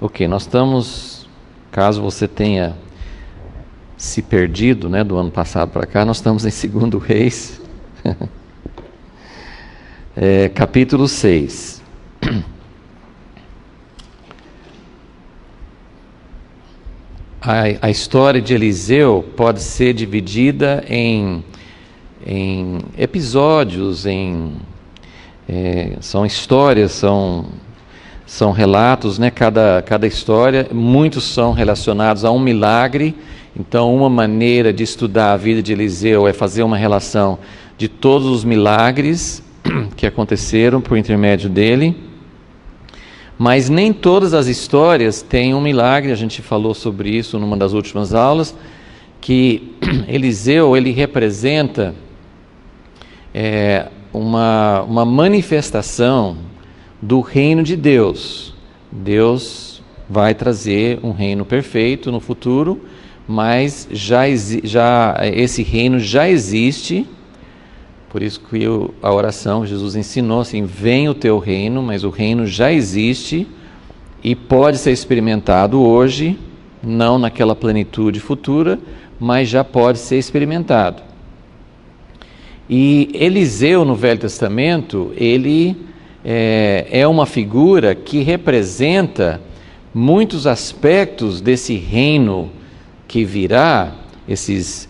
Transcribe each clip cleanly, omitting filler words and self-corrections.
Ok, nós estamos, caso você tenha se perdido, né, do ano passado para cá, nós estamos em 2 Reis, capítulo 6. A história de Eliseu pode ser dividida em episódios, são histórias, são relatos, né? Cada história, muitos são relacionados a um milagre. Então, uma maneira de estudar a vida de Eliseu é fazer uma relação de todos os milagres que aconteceram por intermédio dele. Mas nem todas as histórias têm um milagre. A gente falou sobre isso numa das últimas aulas, que Eliseu, ele representa uma manifestação do reino de Deus. Deus vai trazer um reino perfeito no futuro, mas já esse reino já existe. Por isso que a oração Jesus ensinou assim: vem o teu reino, mas o reino já existe e pode ser experimentado hoje, não naquela plenitude futura, mas já pode ser experimentado. E Eliseu no Velho Testamento, ele é uma figura que representa muitos aspectos desse reino que virá, esses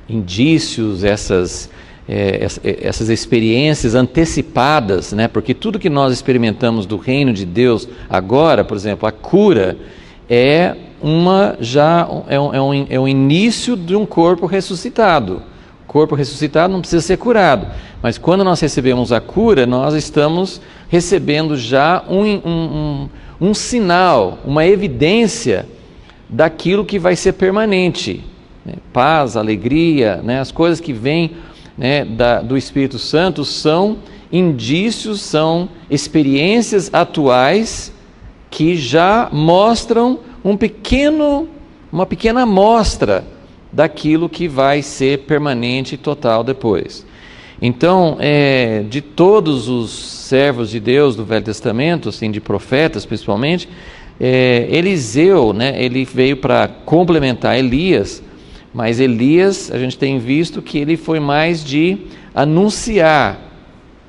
indícios, essas experiências antecipadas, né? Porque tudo que nós experimentamos do reino de Deus agora, por exemplo, a cura é um início de um corpo ressuscitado. O corpo ressuscitado não precisa ser curado, mas quando nós recebemos a cura, nós estamos recebendo já um sinal, uma evidência daquilo que vai ser permanente, né? Paz, alegria, né? As coisas que vêm, né, do Espírito Santo são indícios, são experiências atuais que já mostram uma pequena amostra daquilo que vai ser permanente e total depois. Então, de todos os servos de Deus do Velho Testamento, assim, de profetas principalmente, Eliseu, né, ele veio para complementar Elias, mas Elias, a gente tem visto que ele foi mais de anunciar,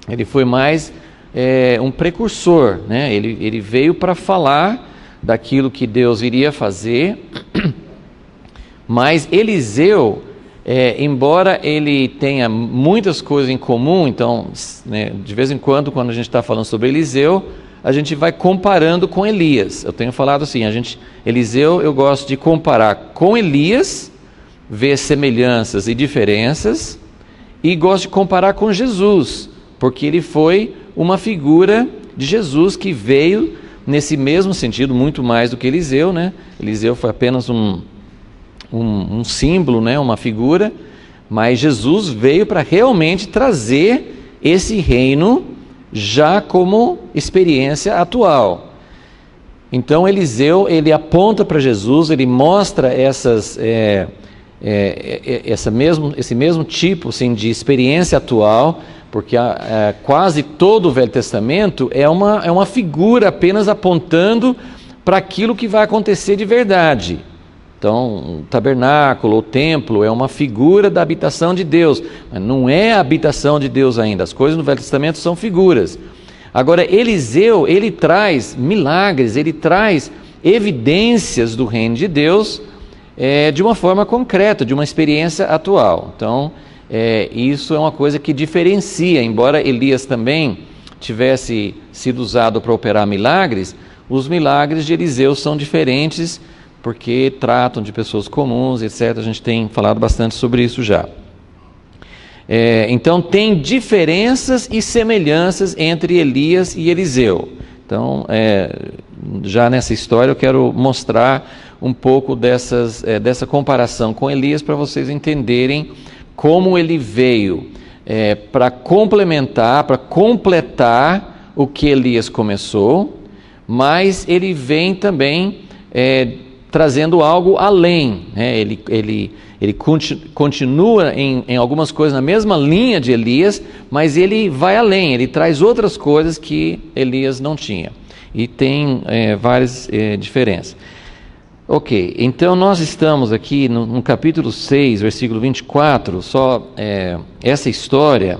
ele foi mais um precursor, né? Ele veio para falar daquilo que Deus iria fazer. Mas Eliseu, embora ele tenha muitas coisas em comum, então, né, de vez em quando a gente está falando sobre Eliseu, a gente vai comparando com Elias. Eu tenho falado assim, Eliseu eu gosto de comparar com Elias, ver semelhanças e diferenças, e gosto de comparar com Jesus, porque ele foi uma figura de Jesus que veio nesse mesmo sentido, muito mais do que Eliseu, né? Eliseu foi apenas um símbolo, né, uma figura, mas Jesus veio para realmente trazer esse reino já como experiência atual. Então Eliseu, ele aponta para Jesus, ele mostra esse mesmo tipo, assim, de experiência atual, porque quase todo o Velho Testamento é uma figura apenas apontando para aquilo que vai acontecer de verdade. Então, o tabernáculo, o templo, é uma figura da habitação de Deus, mas não é a habitação de Deus ainda. As coisas no Velho Testamento são figuras. Agora, Eliseu, ele traz milagres, ele traz evidências do reino de Deus de uma forma concreta, de uma experiência atual. Então, isso é uma coisa que diferencia, embora Elias também tivesse sido usado para operar milagres, os milagres de Eliseu são diferentes, porque tratam de pessoas comuns, etc. A gente tem falado bastante sobre isso já. Então, tem diferenças e semelhanças entre Elias e Eliseu. Então, já nessa história, eu quero mostrar um pouco dessa comparação com Elias, para vocês entenderem como ele veio para complementar, para completar o que Elias começou, mas ele vem também trazendo algo além, né? Ele continua em algumas coisas na mesma linha de Elias, mas ele vai além, ele traz outras coisas que Elias não tinha. E tem várias diferenças. Ok, então nós estamos aqui no capítulo 6, versículo 24, essa história,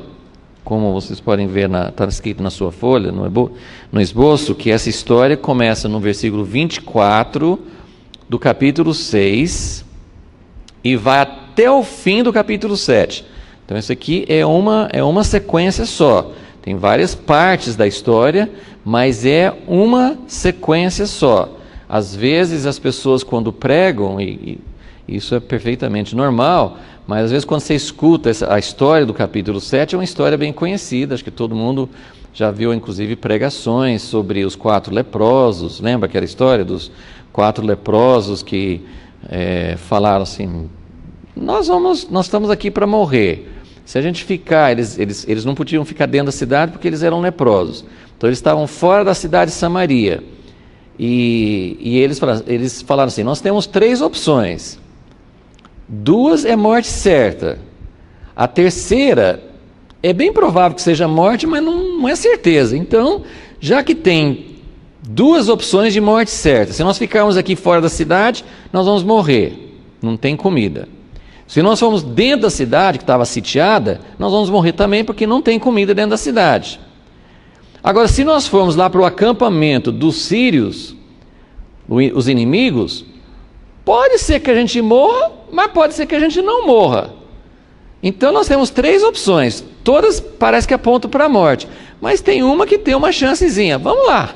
como vocês podem ver, está escrito na sua folha, no esboço, que essa história começa no versículo 24 do capítulo 6 e vai até o fim do capítulo 7. Então isso aqui é uma sequência só. Tem várias partes da história, mas é uma sequência só. Às vezes as pessoas quando pregam, e isso é perfeitamente normal, mas às vezes quando você escuta a história do capítulo 7, é uma história bem conhecida, acho que todo mundo já viu inclusive pregações sobre os 4 leprosos, lembra aquela história dos 4 leprosos que falaram assim, nós estamos aqui para morrer, se a gente ficar, eles não podiam ficar dentro da cidade porque eles eram leprosos, então eles estavam fora da cidade de Samaria, e eles falaram assim, nós temos 3 opções, 2 é morte certa, a terceira é bem provável que seja morte, mas não é certeza, então já que tem 2 opções de morte certa, se nós ficarmos aqui fora da cidade, nós vamos morrer, não tem comida. Se nós formos dentro da cidade, que estava sitiada, nós vamos morrer também, porque não tem comida dentro da cidade. Agora, se nós formos lá para o acampamento dos sírios, os inimigos, pode ser que a gente morra, mas pode ser que a gente não morra. Então nós temos 3 opções, todas parece que apontam para a morte, mas tem uma que tem uma chancezinha, vamos lá.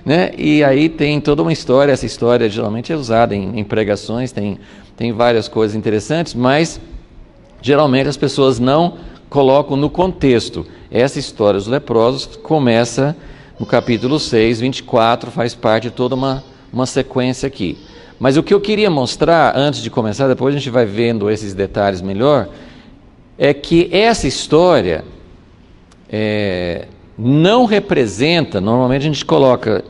Né? E aí tem toda uma história, essa história geralmente é usada em pregações, tem várias coisas interessantes, mas geralmente as pessoas não colocam no contexto. Essa história dos leprosos começa no capítulo 6, 24, faz parte de toda uma sequência aqui. Mas o que eu queria mostrar, antes de começar, depois a gente vai vendo esses detalhes melhor, é que essa história não representa, normalmente a gente coloca,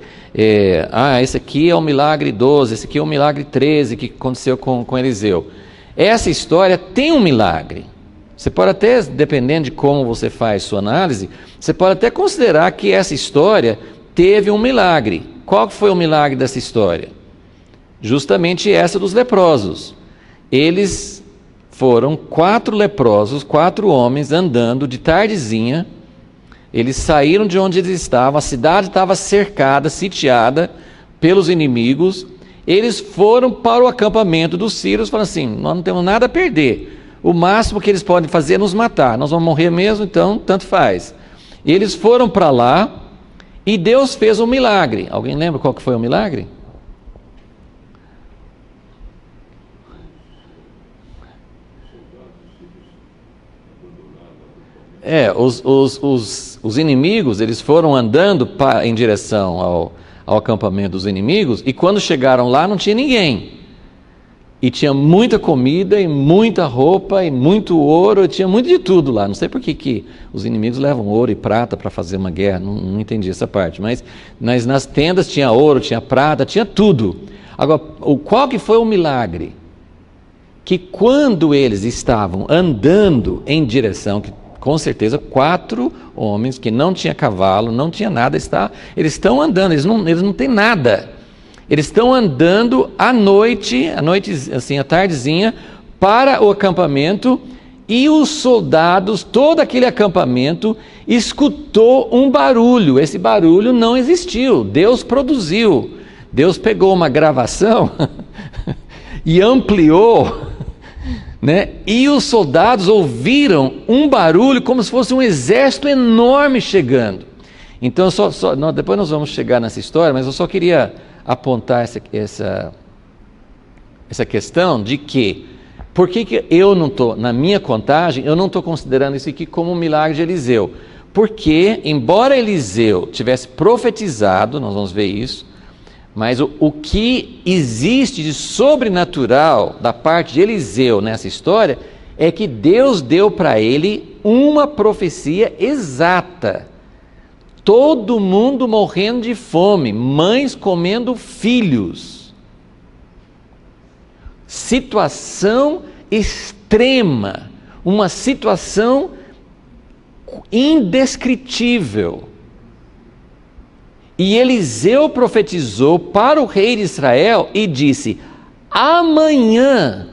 esse aqui é o milagre 12, esse aqui é o milagre 13 que aconteceu com Eliseu. Essa história tem um milagre. Você pode até, dependendo de como você faz sua análise, você pode até considerar que essa história teve um milagre. Qual foi o milagre dessa história? Justamente essa dos leprosos. Eles foram 4 leprosos, 4 homens andando de tardezinha. Eles saíram de onde eles estavam, a cidade estava cercada, sitiada pelos inimigos. Eles foram para o acampamento dos sírios, falaram assim, nós não temos nada a perder. O máximo que eles podem fazer é nos matar. Nós vamos morrer mesmo, então tanto faz. E eles foram para lá e Deus fez um milagre. Alguém lembra qual que foi o milagre? Os inimigos, eles foram andando em direção ao acampamento dos inimigos, e quando chegaram lá não tinha ninguém. E tinha muita comida, e muita roupa, e muito ouro, e tinha muito de tudo lá. Não sei por que os inimigos levam ouro e prata para fazer uma guerra, não entendi essa parte. Mas nas tendas tinha ouro, tinha prata, tinha tudo. Agora, qual que foi o milagre? Que quando eles estavam andando em direção, que com certeza 4 homens que não tinha cavalo, não tinha nada, eles estão andando, eles não têm nada. Eles estão andando à noite, assim, à tardezinha, para o acampamento, e os soldados, todo aquele acampamento, escutou um barulho. Esse barulho não existiu, Deus produziu. Deus pegou uma gravação e ampliou, né? E os soldados ouviram um barulho como se fosse um exército enorme chegando. Então, depois nós vamos chegar nessa história, mas eu só queria apontar essa questão de que, por que eu não estou, na minha contagem, eu não estou considerando isso aqui como um milagre de Eliseu? Porque, embora Eliseu tivesse profetizado, nós vamos ver isso, mas o que existe de sobrenatural da parte de Eliseu nessa história é que Deus deu para ele uma profecia exata. Todo mundo morrendo de fome, mães comendo filhos. situação extrema, uma situação indescritível. E Eliseu profetizou para o rei de Israel e disse: amanhã,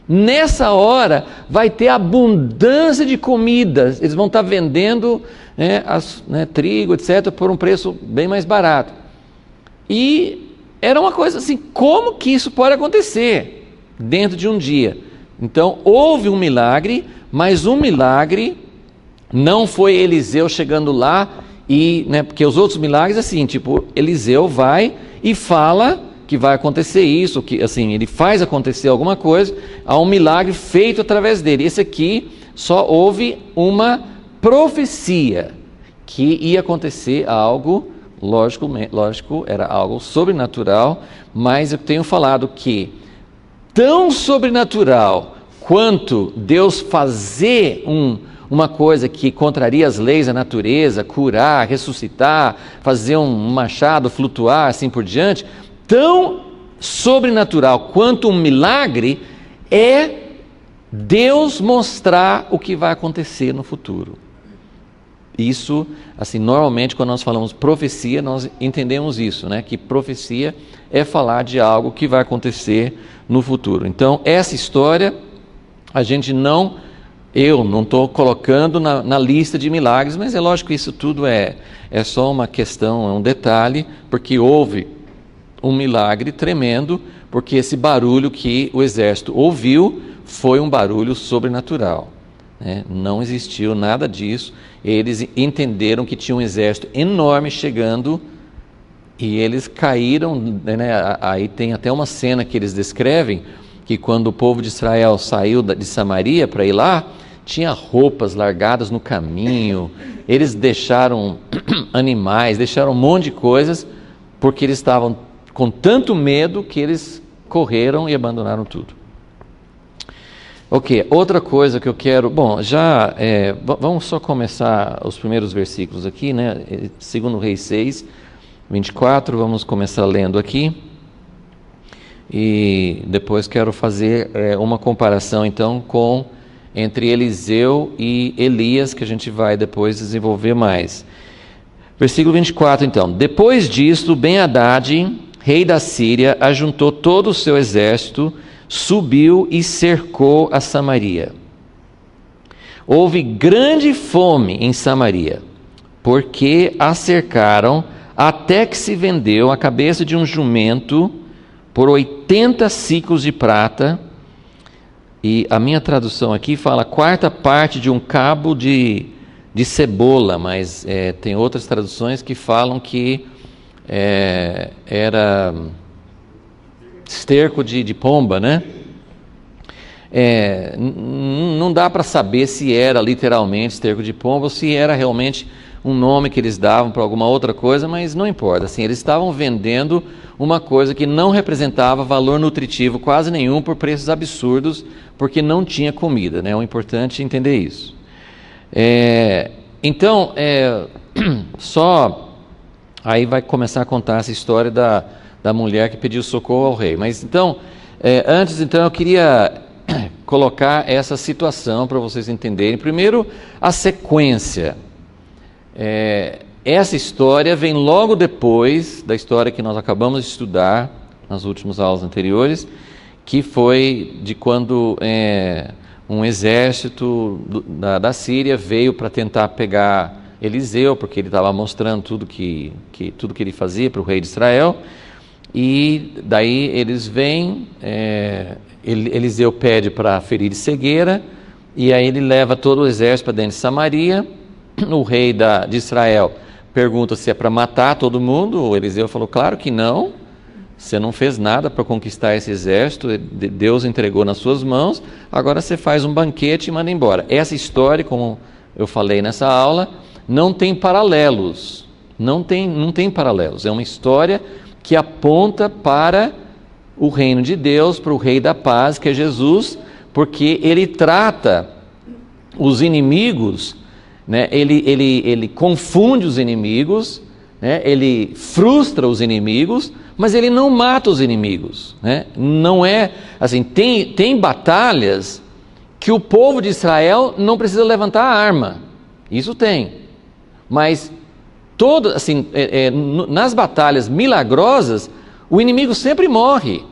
nessa hora, vai ter abundância de comidas. Eles vão estar vendendo trigo, etc., por um preço bem mais barato. E era uma coisa assim, como que isso pode acontecer dentro de um dia? Então, houve um milagre, mas um milagre não foi Eliseu chegando lá e, porque os outros milagres, assim, tipo, Eliseu vai e fala que vai acontecer isso, que assim, ele faz acontecer alguma coisa, há um milagre feito através dele. Esse aqui só houve uma profecia que ia acontecer algo, lógico, era algo sobrenatural, mas eu tenho falado que tão sobrenatural quanto Deus fazer uma coisa que contraria as leis da natureza, curar, ressuscitar, fazer um machado flutuar, assim por diante, tão sobrenatural quanto um milagre é Deus mostrar o que vai acontecer no futuro. Isso, assim, normalmente quando nós falamos profecia, nós entendemos isso, que profecia é falar de algo que vai acontecer no futuro. Então, essa história, eu não estou colocando na lista de milagres, mas é lógico que isso tudo é só uma questão, é um detalhe, porque houve um milagre tremendo, porque esse barulho que o exército ouviu foi um barulho sobrenatural. Não existiu nada disso. Eles entenderam que tinha um exército enorme chegando e eles caíram. Aí tem até uma cena que eles descrevem, que quando o povo de Israel saiu de Samaria para ir lá, tinha roupas largadas no caminho, eles deixaram animais, deixaram um monte de coisas, porque eles estavam com tanto medo que eles correram e abandonaram tudo. Ok, outra coisa que eu quero... vamos só começar os primeiros versículos aqui, 2 Reis 6, 24, vamos começar lendo aqui. E depois quero fazer uma comparação, então, entre Eliseu e Elias, que a gente vai depois desenvolver mais. Versículo 24, então. Depois disto, Ben-Hadad, rei da Síria, ajuntou todo o seu exército, subiu e cercou a Samaria. Houve grande fome em Samaria, porque a cercaram até que se vendeu a cabeça de um jumento por 80 siclos de prata, e a minha tradução aqui fala quarta parte de um cabo de cebola, mas tem outras traduções que falam que era esterco de pomba, não dá para saber se era literalmente esterco de pomba ou se era realmente um nome que eles davam para alguma outra coisa, mas não importa. Assim, eles estavam vendendo uma coisa que não representava valor nutritivo quase nenhum por preços absurdos, porque não tinha comida, O importante é entender isso. Então, só aí vai começar a contar essa história da mulher que pediu socorro ao rei. Mas então, antes eu queria colocar essa situação para vocês entenderem. Primeiro, a sequência. Essa história vem logo depois da história que nós acabamos de estudar nas últimas aulas anteriores, que foi de quando um exército da Síria veio para tentar pegar Eliseu, porque ele estava mostrando tudo que ele fazia para o rei de Israel. E daí eles vêm, Eliseu pede para ferir de cegueira, e aí ele leva todo o exército para dentro de Samaria. O rei de Israel pergunta se é para matar todo mundo. O Eliseu falou, claro que não, você não fez nada para conquistar esse exército, Deus entregou nas suas mãos, agora você faz um banquete e manda embora. Essa história, como eu falei nessa aula, não tem paralelos, não tem paralelos, é uma história que aponta para o reino de Deus, para o rei da paz, que é Jesus, porque ele trata os inimigos, ele confunde os inimigos, né? Ele frustra os inimigos, mas ele não mata os inimigos, né? Não é assim, tem batalhas que o povo de Israel não precisa levantar a arma, isso tem, mas assim, nas batalhas milagrosas, o inimigo sempre morre.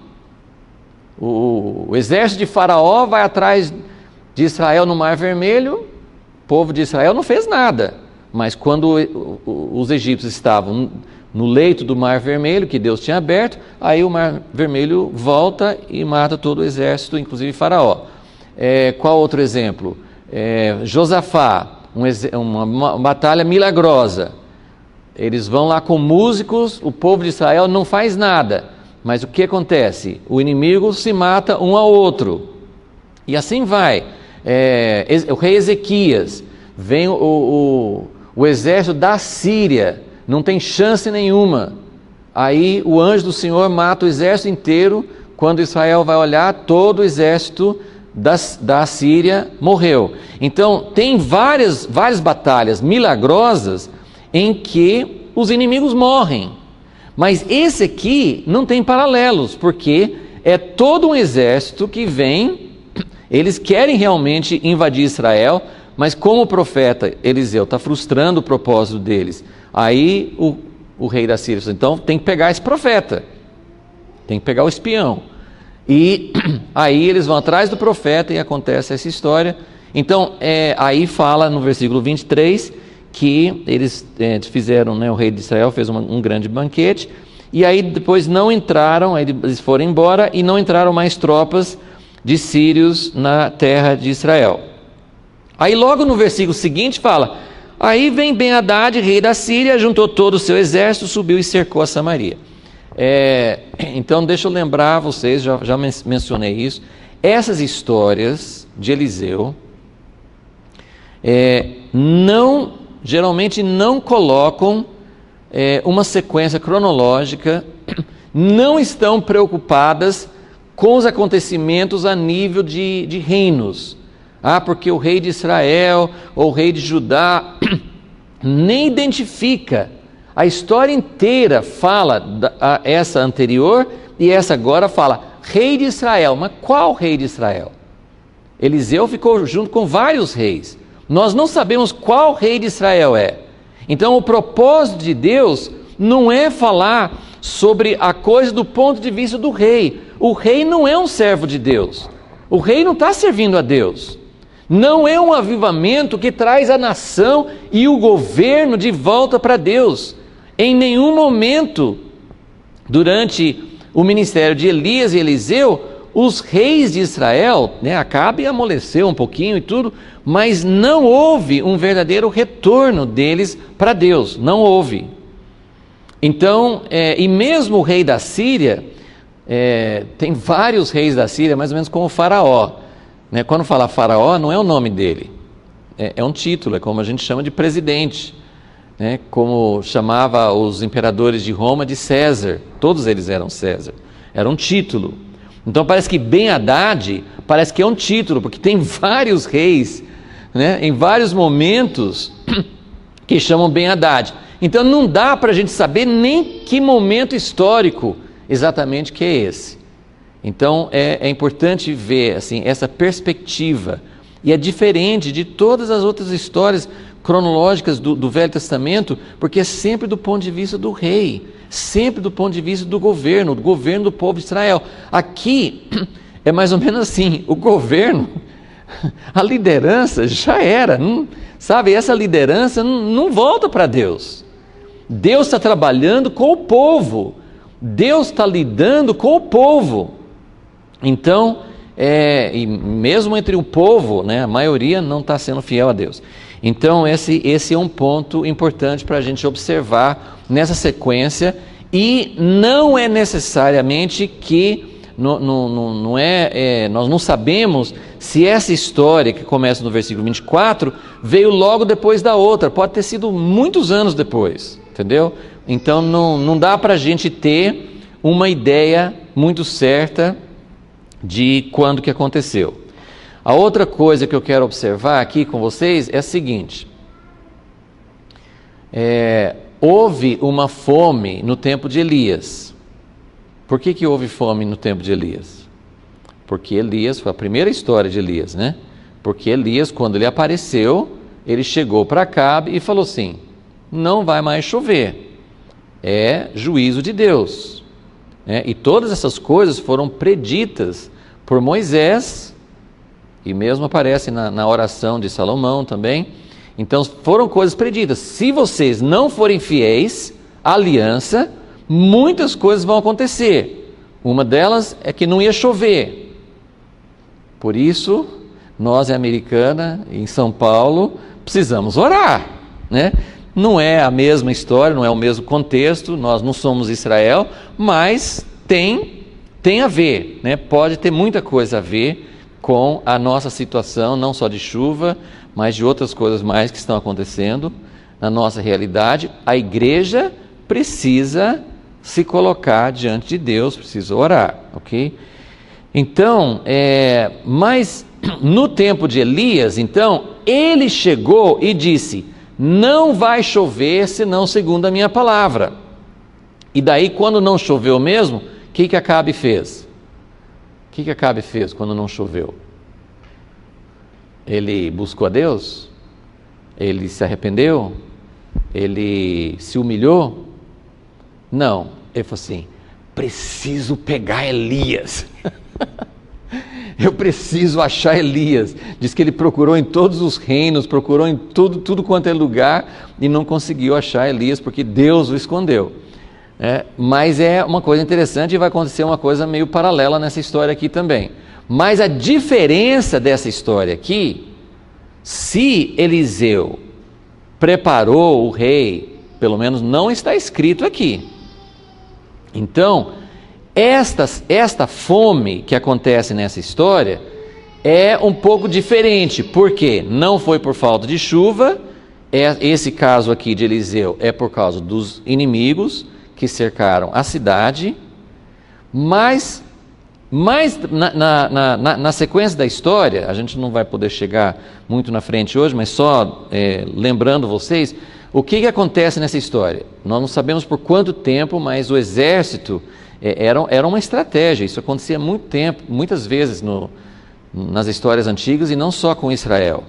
O exército de Faraó vai atrás de Israel no Mar Vermelho, o povo de Israel não fez nada, mas quando os egípcios estavam no leito do Mar Vermelho, que Deus tinha aberto, aí o Mar Vermelho volta e mata todo o exército, inclusive Faraó. Qual outro exemplo? Josafá, uma batalha milagrosa. Eles vão lá com músicos, o povo de Israel não faz nada, mas o que acontece? O inimigo se mata um ao outro, e assim vai. O rei Ezequias, vem o exército da Síria, não tem chance nenhuma, aí o anjo do Senhor mata o exército inteiro. Quando Israel vai olhar, todo o exército da Síria morreu. Então tem várias batalhas milagrosas em que os inimigos morrem, mas esse aqui não tem paralelos, porque é todo um exército que vem, eles querem realmente invadir Israel, mas como o profeta Eliseu está frustrando o propósito deles, aí o rei da Síria diz, então tem que pegar esse profeta, tem que pegar o espião, e aí eles vão atrás do profeta e acontece essa história. Então aí fala no versículo 23 que eles fizeram, né, o rei de Israel fez um grande banquete, e aí depois não entraram, aí eles foram embora e não entraram mais tropas de sírios na terra de Israel. Aí logo no versículo seguinte fala, aí vem Ben-Hadad, rei da Síria, juntou todo o seu exército, subiu e cercou a Samaria. Então deixa eu lembrar vocês, já mencionei isso, essas histórias de Eliseu geralmente não colocam uma sequência cronológica, não estão preocupadas com os acontecimentos a nível de reinos. Porque o rei de Israel ou o rei de Judá nem identifica. A história inteira fala essa anterior e essa agora fala rei de Israel. Mas qual rei de Israel? Eliseu ficou junto com vários reis. Nós não sabemos qual rei de Israel é. Então o propósito de Deus não é falar sobre a coisa do ponto de vista do rei. O rei não é um servo de Deus. O rei não está servindo a Deus. Não é um avivamento que traz a nação e o governo de volta para Deus. Em nenhum momento, durante o ministério de Elias e Eliseu, os reis de Israel, Acabe amoleceu um pouquinho e tudo, mas não houve um verdadeiro retorno deles para Deus, não houve. Então, e mesmo o rei da Síria, tem vários reis da Síria, mais ou menos como o Faraó. Quando fala Faraó, não é o nome dele, é um título, é como a gente chama de presidente, como chamava os imperadores de Roma de César, todos eles eram César, era um título. Então parece que Ben-Hadad parece que é um título, porque tem vários reis, em vários momentos que chamam Ben-Hadad. Então não dá para a gente saber nem que momento histórico exatamente que é esse. Então é importante ver assim, essa perspectiva, e é diferente de todas as outras histórias cronológicas do Velho Testamento, porque é sempre do ponto de vista do rei, sempre do ponto de vista do governo do povo de Israel. Aqui é mais ou menos assim, o governo, a liderança já era, sabe, essa liderança não volta para Deus. Deus está trabalhando com o povo, Deus está lidando com o povo. Então, e mesmo entre o povo, a maioria não está sendo fiel a Deus. Então esse é um ponto importante para a gente observar nessa sequência, e não é necessariamente que, nós não sabemos se essa história que começa no versículo 24 veio logo depois da outra, pode ter sido muitos anos depois, entendeu? Então não dá para a gente ter uma ideia muito certa de quando que aconteceu. A outra coisa que eu quero observar aqui com vocês é a seguinte, houve uma fome no tempo de Elias. Por que houve fome no tempo de Elias? Porque Elias, foi a primeira história de Elias, né? Porque Elias, quando ele apareceu, ele chegou para Acabe e falou assim: não vai mais chover, é juízo de Deus. E todas essas coisas foram preditas por Moisés, e mesmo aparece na oração de Salomão também. Então foram coisas preditas. Se vocês não forem fiéis à aliança, muitas coisas vão acontecer. Uma delas é que não ia chover. Por isso, nós em Americana, em São Paulo, precisamos orar, né? Não é a mesma história, não é o mesmo contexto, nós não somos Israel, mas tem a ver, né? Pode ter muita coisa a ver com a nossa situação, não só de chuva, mas de outras coisas mais que estão acontecendo na nossa realidade. A igreja precisa se colocar diante de Deus, precisa orar, ok? Então, mas no tempo de Elias, então, ele chegou e disse: não vai chover senão segundo a minha palavra. E daí, quando não choveu mesmo, o que Acabe fez? O que Acabe fez quando não choveu? Ele buscou a Deus? Ele se arrependeu? Ele se humilhou? Não, ele falou assim: preciso pegar Elias. Eu preciso achar Elias. Diz que ele procurou em todos os reinos, procurou em tudo quanto é lugar e não conseguiu achar Elias porque Deus o escondeu. Mas é uma coisa interessante e vai acontecer uma coisa meio paralela nessa história aqui também. Mas a diferença dessa história aqui, se Eliseu preparou o rei, pelo menos não está escrito aqui. Então, esta fome que acontece nessa história é um pouco diferente, porque não foi por falta de chuva. Esse caso aqui de Eliseu é por causa dos inimigos que cercaram a cidade, mas na sequência da história, a gente não vai poder chegar muito na frente hoje, mas só lembrando vocês, o que acontece nessa história? Nós não sabemos por quanto tempo, mas o exército era uma estratégia. Isso acontecia há muito tempo, muitas vezes nas histórias antigas, e não só com Israel.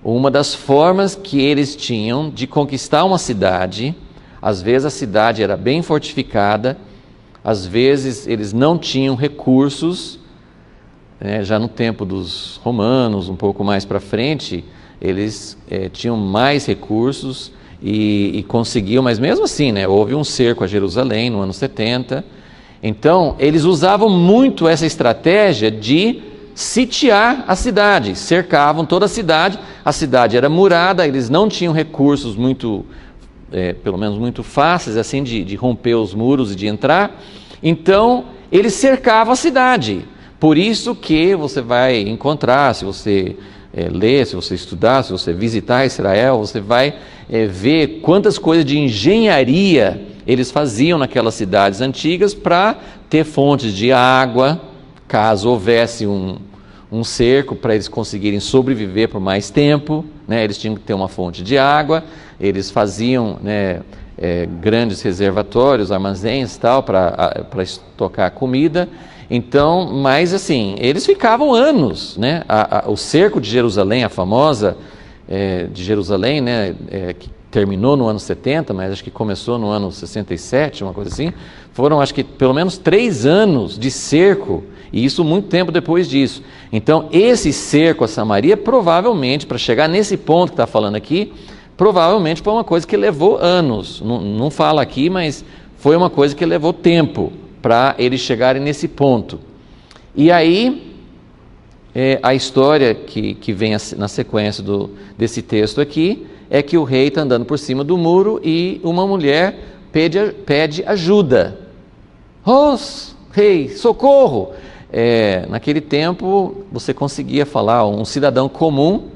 Uma das formas que eles tinham de conquistar uma cidade, às vezes a cidade era bem fortificada, às vezes eles não tinham recursos, já no tempo dos romanos, um pouco mais para frente, eles tinham mais recursos e conseguiam, mas mesmo assim, houve um cerco a Jerusalém no ano 70, então eles usavam muito essa estratégia de sitiar a cidade, cercavam toda a cidade era murada, eles não tinham recursos muito, pelo menos muito fáceis assim de romper os muros e de entrar, então eles cercavam a cidade. Por isso que você vai encontrar, se você ler, se você estudar, se você visitar Israel, você vai ver quantas coisas de engenharia eles faziam naquelas cidades antigas para ter fontes de água, caso houvesse um cerco, para eles conseguirem sobreviver por mais tempo, eles tinham que ter uma fonte de água, eles faziam grandes reservatórios, armazéns tal, para estocar comida. Então, mas assim, eles ficavam anos, o cerco de Jerusalém, a famosa de Jerusalém, que terminou no ano 70, mas acho que começou no ano 67, uma coisa assim, foram acho que pelo menos 3 anos de cerco, e isso muito tempo depois disso. Então esse cerco a Samaria, provavelmente, para chegar nesse ponto que está falando aqui, provavelmente foi uma coisa que levou anos, não fala aqui, mas foi uma coisa que levou tempo para eles chegarem nesse ponto. E aí, a história que vem na sequência desse texto aqui, é que o rei está andando por cima do muro e uma mulher pede ajuda. Oh, rei, socorro! Naquele tempo, você conseguia falar, um cidadão comum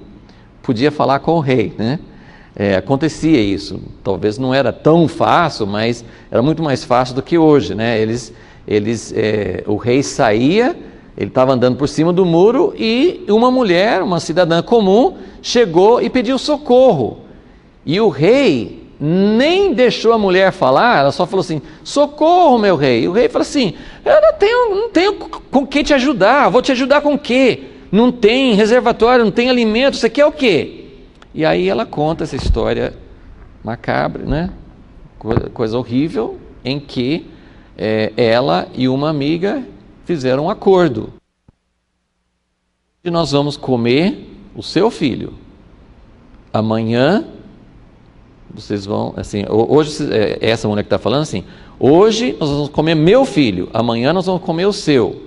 podia falar com o rei, acontecia isso. Talvez não era tão fácil, mas era muito mais fácil do que hoje, o rei saía, ele estava andando por cima do muro e uma mulher, uma cidadã comum, chegou e pediu socorro. E o rei nem deixou a mulher falar, ela só falou assim, socorro, meu rei. E o rei falou assim, eu não tenho com que te ajudar, vou te ajudar com o quê? Não tem reservatório, não tem alimento, você quer o quê? E aí ela conta essa história macabra, né? Coisa horrível, em que ela e uma amiga fizeram um acordo. E nós vamos comer o seu filho. Amanhã, vocês vão, assim, hoje, essa mulher que está falando assim, hoje nós vamos comer meu filho, amanhã nós vamos comer o seu.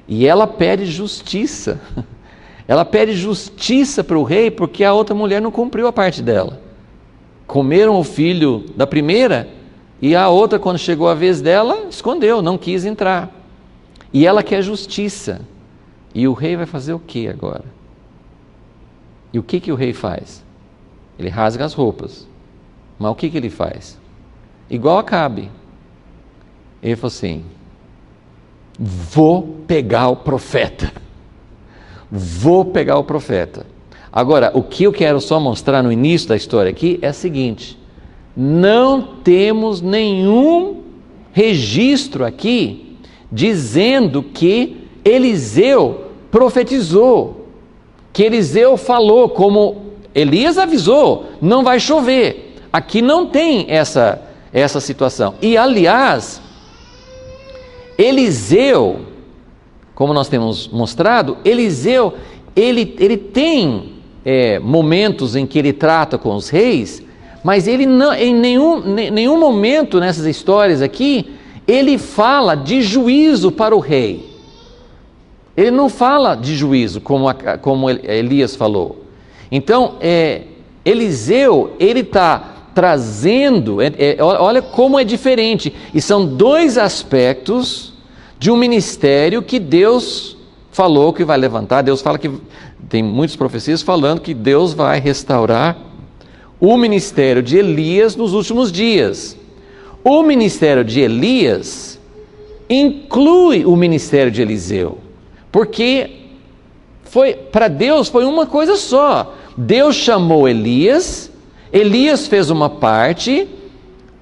E ela pede justiça. Ela pede justiça para o rei porque a outra mulher não cumpriu a parte dela. Comeram o filho da primeira e a outra, quando chegou a vez dela, escondeu, não quis entrar. E ela quer justiça. E o rei vai fazer o que agora? E o que o rei faz? Ele rasga as roupas. Mas o que ele faz? Igual Acabe. Ele falou assim, vou pegar o profeta. Vou pegar o profeta. Agora, o que eu quero só mostrar no início da história aqui é o seguinte, não temos nenhum registro aqui dizendo que Eliseu profetizou, que Eliseu falou, como Elias avisou, não vai chover. Aqui não tem essa situação. E aliás, Eliseu, como nós temos mostrado, Eliseu, ele tem momentos em que ele trata com os reis, mas ele não, em nenhum momento nessas histórias aqui, ele fala de juízo para o rei. Ele não fala de juízo, como Elias falou. Então, Eliseu, ele está trazendo, olha como é diferente, e são dois aspectos de um ministério que Deus falou que vai levantar. Deus fala que, tem muitas profecias falando que Deus vai restaurar o ministério de Elias nos últimos dias. O ministério de Elias inclui o ministério de Eliseu, porque para Deus foi uma coisa só. Deus chamou Elias, Elias fez uma parte,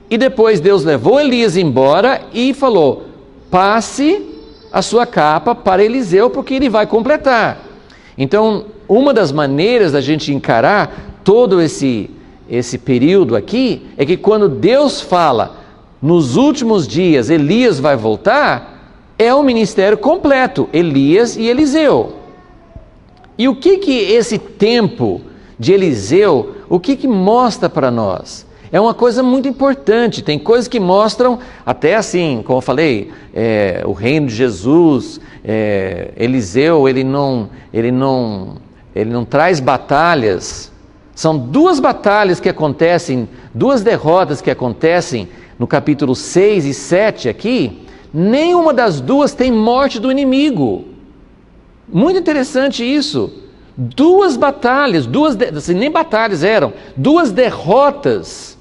e depois Deus levou Elias embora e falou, passe a sua capa para Eliseu, porque ele vai completar. Então, uma das maneiras da gente encarar todo esse período aqui, é que quando Deus fala, nos últimos dias Elias vai voltar, é um ministério completo, Elias e Eliseu. E o que esse tempo de Eliseu, o que mostra para nós? É uma coisa muito importante. Tem coisas que mostram, até assim, como eu falei, o reino de Jesus, Eliseu, ele não traz batalhas. São duas batalhas que acontecem, duas derrotas que acontecem no capítulo 6 e 7 aqui, nenhuma das duas tem morte do inimigo. Muito interessante isso. Duas batalhas, assim, nem batalhas eram, duas derrotas,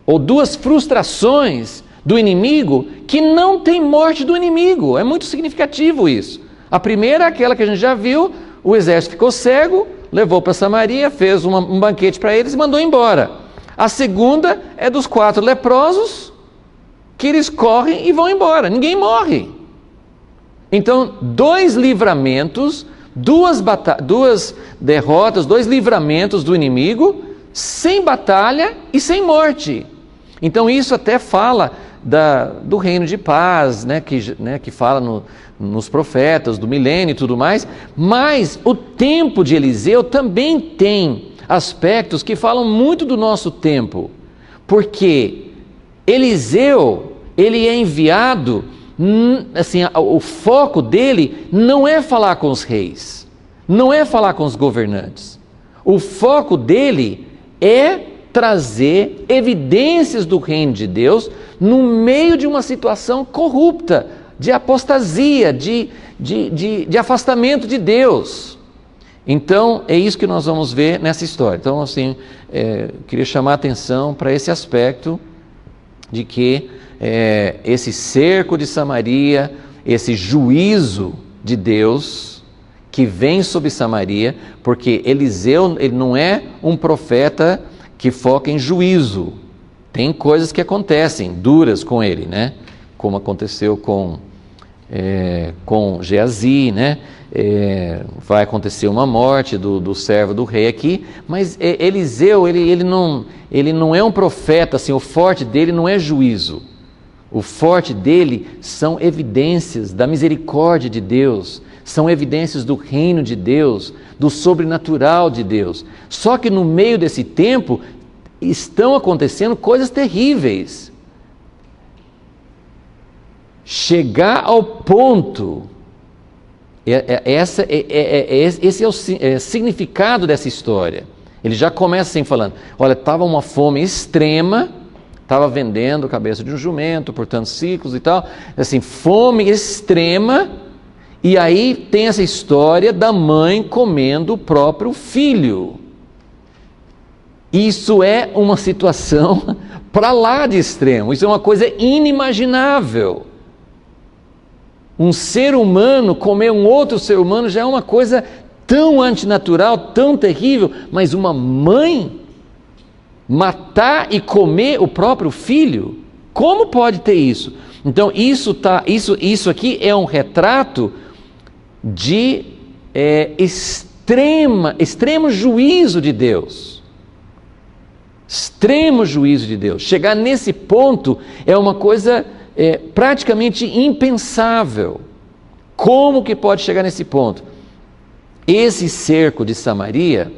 ou duas frustrações do inimigo, que não tem morte do inimigo. É muito significativo isso. A primeira é aquela que a gente já viu, o exército ficou cego, levou para Samaria, fez um banquete para eles e mandou embora. A segunda é dos 4 leprosos, que eles correm e vão embora, ninguém morre. Então, 2 livramentos, duas derrotas, 2 livramentos do inimigo, sem batalha e sem morte. Então isso até fala do reino de paz, que fala nos profetas, do milênio e tudo mais, mas o tempo de Eliseu também tem aspectos que falam muito do nosso tempo, porque Eliseu, ele é enviado, assim, o foco dele não é falar com os reis, não é falar com os governantes, o foco dele é trazer evidências do reino de Deus no meio de uma situação corrupta, de apostasia, de afastamento de Deus. Então, é isso que nós vamos ver nessa história. Então, assim, queria chamar a atenção para esse aspecto de que esse cerco de Samaria, esse juízo de Deus que vem sobre Samaria, porque Eliseu, ele não é um profeta que foca em juízo. Tem coisas que acontecem duras com ele, né? Como aconteceu com Geazi, né? Vai acontecer uma morte do servo do rei aqui, mas Eliseu, ele não é um profeta, assim, o forte dele não é juízo. O forte dele são evidências da misericórdia de Deus, são evidências do reino de Deus, do sobrenatural de Deus. Só que no meio desse tempo estão acontecendo coisas terríveis. Chegar ao ponto, esse é o significado dessa história. Ele já começa assim falando, olha, estava uma fome extrema, estava vendendo a cabeça de um jumento por tantos ciclos e tal, assim, fome extrema, e aí tem essa história da mãe comendo o próprio filho. Isso é uma situação para lá de extremo, isso é uma coisa inimaginável. Um ser humano comer um outro ser humano já é uma coisa tão antinatural, tão terrível, mas uma mãe matar e comer o próprio filho, como pode ter isso? Então isso aqui é um retrato de extremo juízo de Deus. Extremo juízo de Deus. Chegar nesse ponto é uma coisa praticamente impensável. Como que pode chegar nesse ponto? Esse cerco de Samaria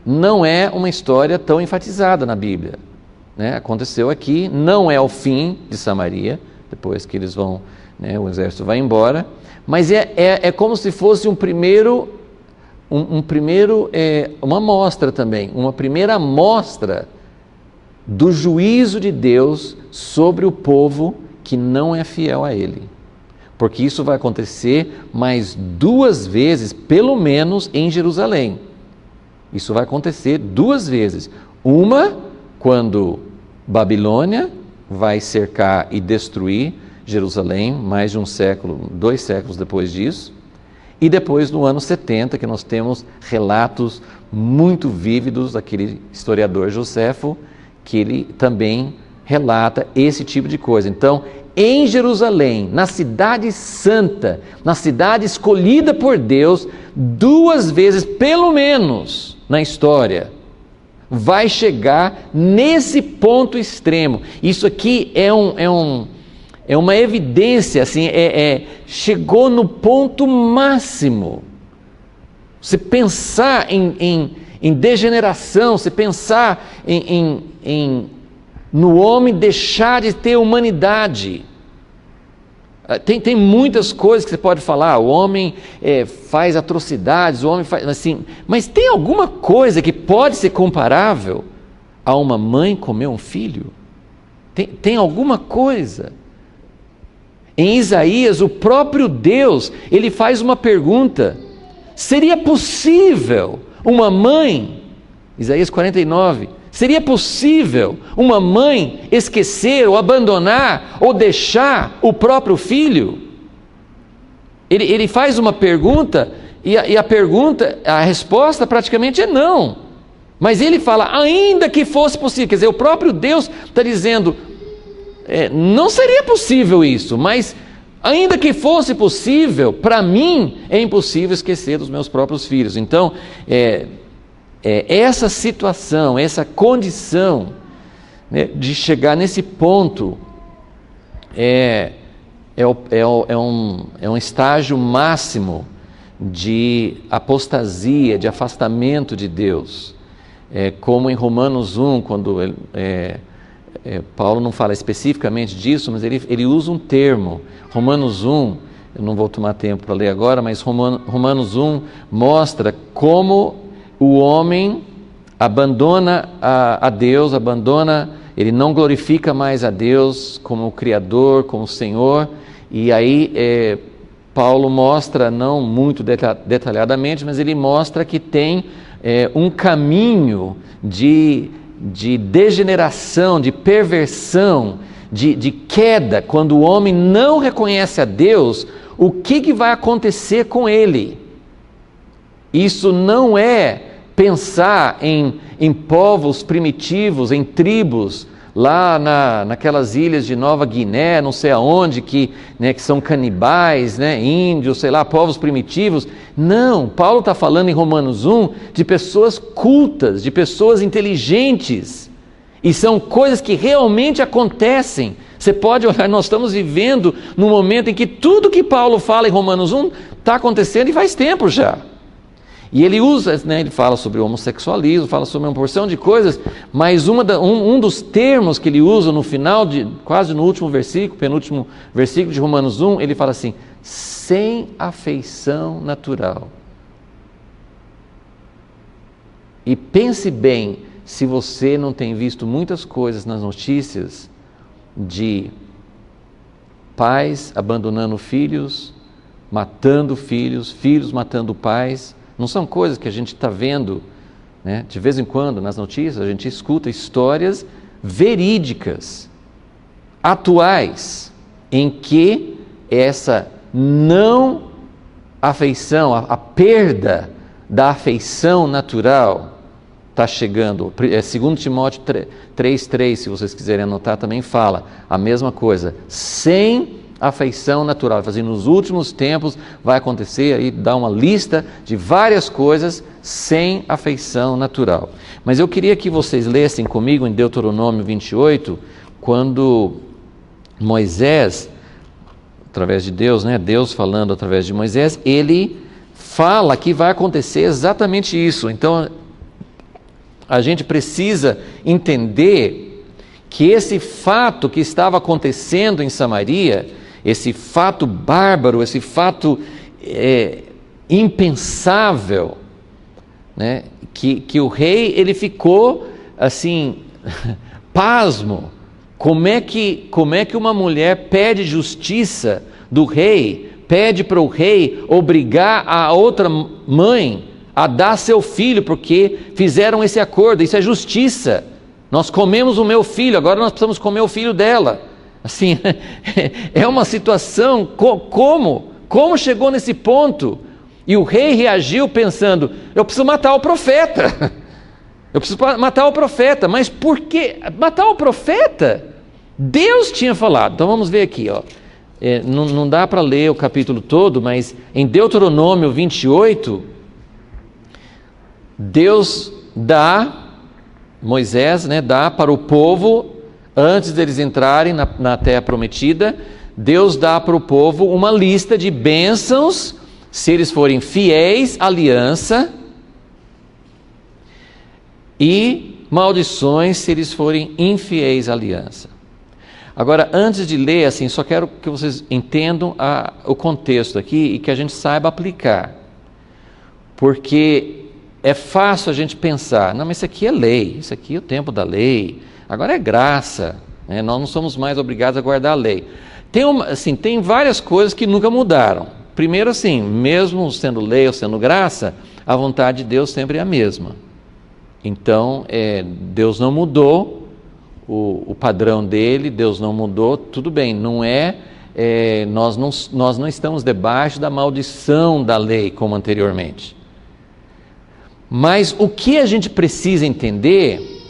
não é uma história tão enfatizada na Bíblia, né? Aconteceu aqui, não é o fim de Samaria, depois que eles vão, né, o exército vai embora, mas é como se fosse uma amostra também, uma primeira amostra do juízo de Deus sobre o povo que não é fiel a Ele. Porque isso vai acontecer mais 2 vezes, pelo menos em Jerusalém. Isso vai acontecer 2 vezes. Uma, quando Babilônia vai cercar e destruir Jerusalém, mais de 1 século, 2 séculos depois disso. E depois, no ano 70, que nós temos relatos muito vívidos daquele historiador Joséfo, que ele também relata esse tipo de coisa. Então, em Jerusalém, na cidade santa, na cidade escolhida por Deus, 2 vezes, pelo menos, na história, vai chegar nesse ponto extremo. Isso aqui é uma evidência, assim, chegou no ponto máximo. Você pensar em degeneração, você pensar no homem deixar de ter humanidade. Tem muitas coisas que você pode falar, o homem faz atrocidades, o homem faz assim, mas tem alguma coisa que pode ser comparável a uma mãe comer um filho? Tem alguma coisa? Em Isaías, o próprio Deus, ele faz uma pergunta: seria possível uma mãe, Isaías 49, seria possível uma mãe esquecer ou abandonar ou deixar o próprio filho? Ele faz uma pergunta e a resposta praticamente é não. Mas ele fala, ainda que fosse possível, quer dizer, o próprio Deus está dizendo, não seria possível isso, mas ainda que fosse possível, para mim é impossível esquecer dos meus próprios filhos. Então, essa situação, essa condição, né, de chegar nesse ponto é um estágio máximo de apostasia, de afastamento de Deus. Como em Romanos 1, quando Paulo não fala especificamente disso, mas ele usa um termo. Romanos 1, eu não vou tomar tempo para ler agora, mas Romanos 1 mostra como o homem abandona a Deus, ele não glorifica mais a Deus como o Criador, como o Senhor, e aí Paulo mostra, não muito detalhadamente, mas ele mostra que tem um caminho de degeneração, de perversão, de queda. Quando o homem não reconhece a Deus, o que vai acontecer com ele? Isso não é pensar em povos primitivos, em tribos, lá naquelas ilhas de Nova Guiné, não sei aonde, que são canibais, índios, sei lá, povos primitivos. Não, Paulo está falando em Romanos 1 de pessoas cultas, de pessoas inteligentes. E são coisas que realmente acontecem. Você pode olhar, nós estamos vivendo num momento em que tudo que Paulo fala em Romanos 1 está acontecendo e faz tempo já. E ele usa, ele fala sobre o homossexualismo, fala sobre uma porção de coisas, mas um dos termos que ele usa no final, quase no último versículo, penúltimo versículo de Romanos 1, ele fala assim, sem afeição natural. E pense bem, se você não tem visto muitas coisas nas notícias de pais abandonando filhos, matando filhos, filhos matando pais. Não são coisas que a gente está vendo, de vez em quando nas notícias, a gente escuta histórias verídicas, atuais, em que essa não afeição, a perda da afeição natural está chegando. 2 Timóteo 3,3, se vocês quiserem anotar, também fala a mesma coisa, sem afeição natural. Nos últimos tempos vai acontecer, aí dá uma lista de várias coisas sem afeição natural. Mas eu queria que vocês lessem comigo em Deuteronômio 28, quando Moisés, através de Deus, Deus falando através de Moisés, ele fala que vai acontecer exatamente isso. Então, a gente precisa entender que esse fato que estava acontecendo em Samaria, esse fato bárbaro, esse fato impensável, que o rei ele ficou assim, pasmo. Como é que uma mulher pede justiça do rei, pede para o rei obrigar a outra mãe a dar seu filho, porque fizeram esse acordo? Isso é justiça. Nós comemos o meu filho, agora nós precisamos comer o filho dela. Assim, é uma situação, como chegou nesse ponto? E o rei reagiu pensando, eu preciso matar o profeta, eu preciso matar o profeta. Mas por que matar o profeta? Deus tinha falado. Então vamos ver aqui, não dá para ler o capítulo todo, mas em Deuteronômio 28, Deus Moisés dá para o povo, antes deles entrarem na terra prometida, Deus dá para o povo uma lista de bênçãos, se eles forem fiéis à aliança, e maldições se eles forem infiéis à aliança. Agora, antes de ler, assim, só quero que vocês entendam o contexto aqui e que a gente saiba aplicar. Porque é fácil a gente pensar, não, mas isso aqui é lei, isso aqui é o tempo da lei, agora é graça, nós não somos mais obrigados a guardar a lei. Tem várias coisas que nunca mudaram. Primeiro, assim, mesmo sendo lei ou sendo graça, a vontade de Deus sempre é a mesma. Então, Deus não mudou o padrão dele, Deus não mudou, tudo bem, nós não estamos debaixo da maldição da lei como anteriormente. Mas o que a gente precisa entender,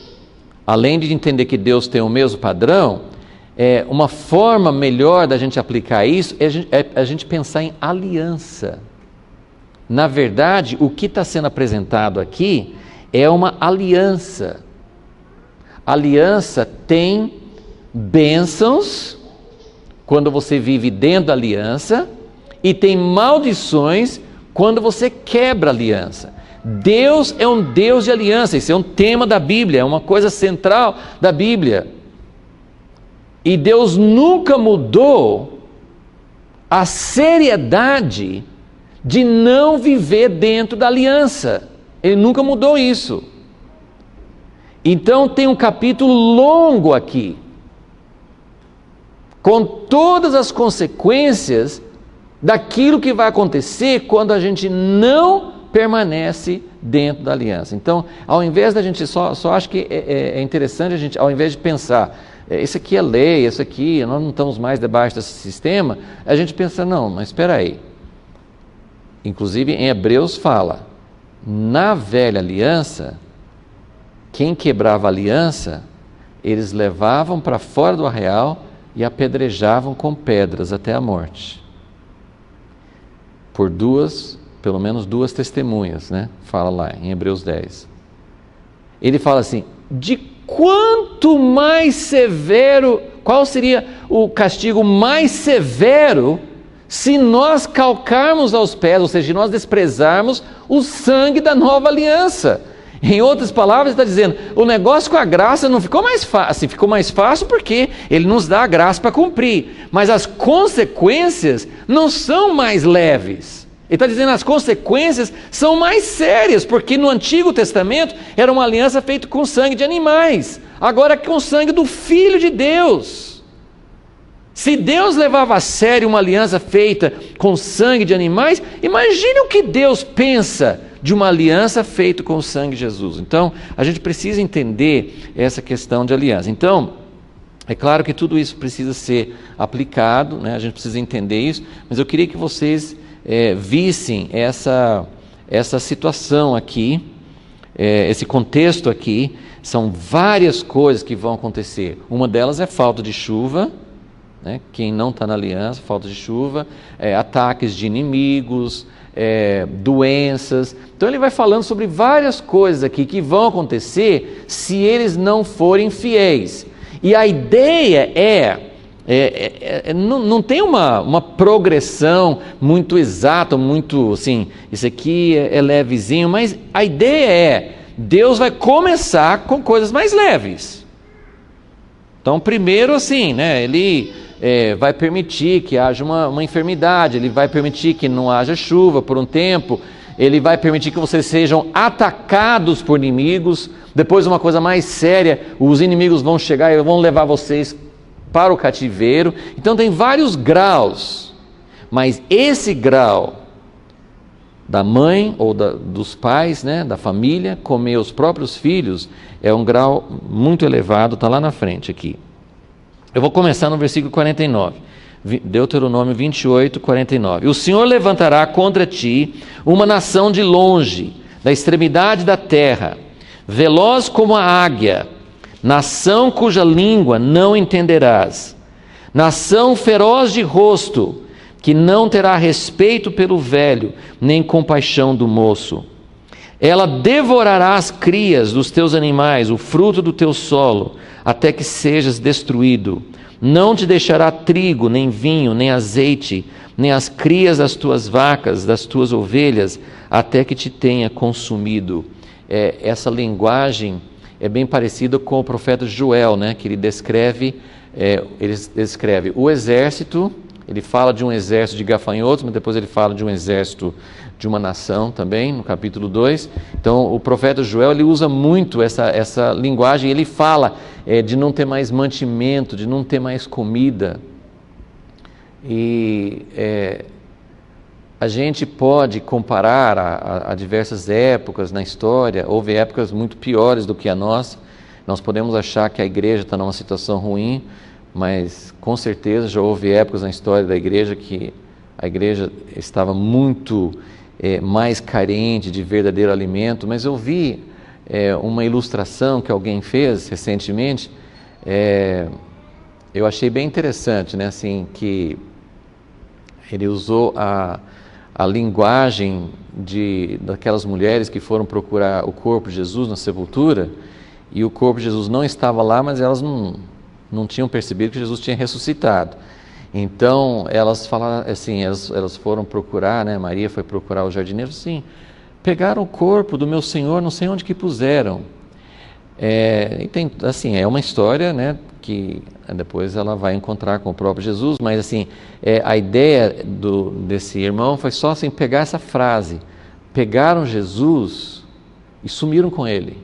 além de entender que Deus tem o mesmo padrão, uma forma melhor da gente aplicar isso é a gente pensar em aliança. Na verdade, o que está sendo apresentado aqui é uma aliança. Aliança tem bênçãos quando você vive dentro da aliança e tem maldições quando você quebra a aliança. Deus é um Deus de aliança, isso é um tema da Bíblia, é uma coisa central da Bíblia. E Deus nunca mudou a seriedade de não viver dentro da aliança. Ele nunca mudou isso. Então tem um capítulo longo aqui, com todas as consequências daquilo que vai acontecer quando a gente não permanece dentro da aliança. Então, ao invés da gente, só acho que é interessante a gente, ao invés de pensar, isso aqui é lei, isso aqui, nós não estamos mais debaixo desse sistema, a gente pensa, não, mas espera aí. Inclusive em Hebreus fala, Na velha aliança, quem quebrava a aliança, eles levavam para fora do arraial e apedrejavam com pedras até a morte. Por pelo menos duas testemunhas, né? Fala lá em Hebreus 10. Ele fala assim, de quanto mais severo, qual seria o castigo mais severo se nós calcarmos aos pés, ou seja, se nós desprezarmos o sangue da nova aliança? Em outras palavras, ele está dizendo, o negócio com a graça não ficou mais fácil, ficou mais fácil porque ele nos dá a graça para cumprir, mas as consequências não são mais leves. Ele está dizendo, as consequências são mais sérias, porque no Antigo Testamento era uma aliança feita com sangue de animais, agora é com sangue do Filho de Deus. Se Deus levava a sério uma aliança feita com sangue de animais, imagine o que Deus pensa de uma aliança feita com o sangue de Jesus. Então, a gente precisa entender essa questão de aliança. Então, é claro que tudo isso precisa ser aplicado, né? A gente precisa entender isso, mas eu queria que vocês vissem essa situação aqui, esse contexto aqui. São várias coisas que vão acontecer. Uma delas é falta de chuva, né? Quem não está na aliança, falta de chuva, ataques de inimigos, doenças. Então ele vai falando sobre várias coisas aqui que vão acontecer se eles não forem fiéis. E a ideia não tem uma progressão muito exata, muito assim, isso aqui é levezinho, mas a ideia Deus vai começar com coisas mais leves. Então primeiro assim, né, ele vai permitir que haja uma enfermidade, ele vai permitir que não haja chuva por um tempo, ele vai permitir que vocês sejam atacados por inimigos. Depois, uma coisa mais séria, os inimigos vão chegar e vão levar vocês para o cativeiro. Então tem vários graus, mas esse grau da mãe ou dos pais, né, da família, comer os próprios filhos, é um grau muito elevado, está lá na frente aqui. Eu vou começar no versículo 49, Deuteronômio 28, 49. O Senhor levantará contra ti uma nação de longe, da extremidade da terra, veloz como a águia, nação cuja língua não entenderás, nação feroz de rosto, que não terá respeito pelo velho, nem compaixão do moço. Ela devorará as crias dos teus animais, o fruto do teu solo, até que sejas destruído. Não te deixará trigo, nem vinho, nem azeite, nem as crias das tuas vacas, das tuas ovelhas, até que te tenha consumido. Essa linguagem é bem parecida com o profeta Joel, né? Que ele descreve o exército. Ele fala de um exército de gafanhotos, mas depois ele fala de um exército de uma nação também, no capítulo 2. Então, o profeta Joel, ele usa muito essa linguagem. Ele fala de não ter mais mantimento, de não ter mais comida. E a gente pode comparar a diversas épocas na história. Houve épocas muito piores do que a nossa. Nós podemos achar que a igreja está numa situação ruim, mas com certeza já houve épocas na história da igreja que a igreja estava muito mais carente de verdadeiro alimento. Mas eu vi uma ilustração que alguém fez recentemente, eu achei bem interessante, né? Assim, que ele usou a linguagem daquelas mulheres que foram procurar o corpo de Jesus na sepultura, e o corpo de Jesus não estava lá, mas elas não tinham percebido que Jesus tinha ressuscitado. Então elas falaram assim, elas foram procurar, né? Maria foi procurar os jardineiros, assim, pegaram o corpo do meu Senhor, não sei onde que puseram. E tem, assim, é uma história, né, que depois ela vai encontrar com o próprio Jesus, mas assim, a ideia desse irmão foi só assim, pegar essa frase, pegaram Jesus e sumiram com ele.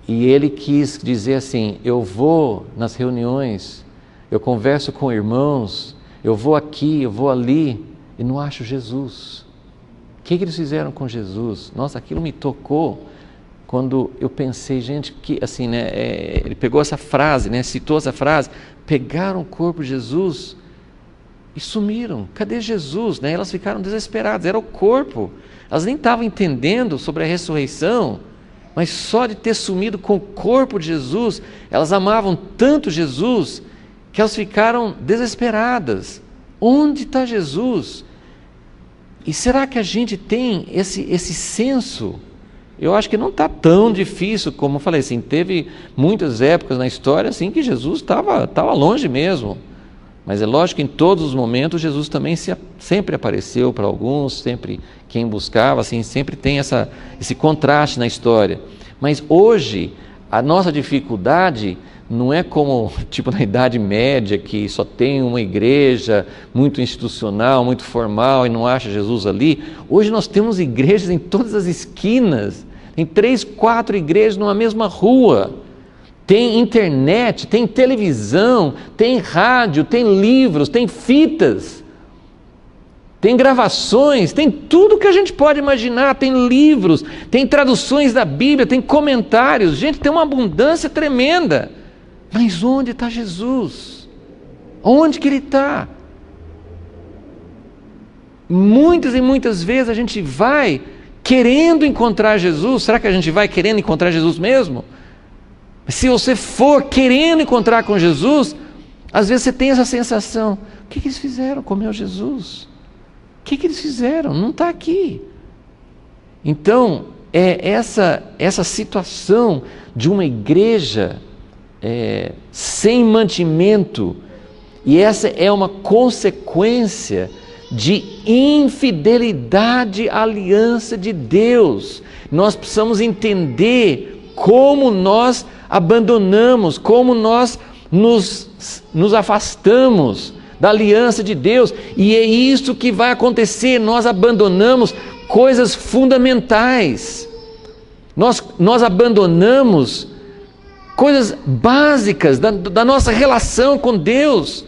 E ele quis dizer assim, eu vou nas reuniões, eu converso com irmãos, eu vou aqui, eu vou ali, e não acho Jesus. O que eles fizeram com Jesus? Nossa, aquilo me tocou quando eu pensei, gente, que assim, né, ele pegou essa frase, né, citou essa frase, pegaram o corpo de Jesus e sumiram. Cadê Jesus? Né? Elas ficaram desesperadas, era o corpo. Elas nem estavam entendendo sobre a ressurreição, mas só de ter sumido com o corpo de Jesus, elas amavam tanto Jesus, que elas ficaram desesperadas. Onde está Jesus? E será que a gente tem esse senso? Eu acho que não está tão difícil, como eu falei, assim, teve muitas épocas na história assim, que Jesus estava longe mesmo. Mas é lógico que em todos os momentos Jesus também sempre apareceu para alguns, sempre quem buscava, assim, sempre tem esse contraste na história. Mas hoje, a nossa dificuldade não é como tipo na Idade Média, que só tem uma igreja muito institucional, muito formal e não acha Jesus ali. Hoje nós temos igrejas em todas as esquinas, tem 3, 4 igrejas numa mesma rua. Tem internet, tem televisão, tem rádio, tem livros, tem fitas, tem gravações, tem tudo que a gente pode imaginar, tem livros, tem traduções da Bíblia, tem comentários, gente, tem uma abundância tremenda. Mas onde está Jesus? Onde que Ele está? Muitas e muitas vezes a gente vai querendo encontrar Jesus. Será que a gente vai querendo encontrar Jesus mesmo? Se você for querendo encontrar com Jesus, às vezes você tem essa sensação: o que eles fizeram com o meu Jesus? O que eles fizeram? Não está aqui. Então, é essa situação de uma igreja sem mantimento, e essa é uma consequência de infidelidade à aliança de Deus. Nós precisamos entender como nós abandonamos, como nós nos afastamos da aliança de Deus, e é isso que vai acontecer. Nós abandonamos coisas fundamentais, nós abandonamos coisas básicas da nossa relação com Deus,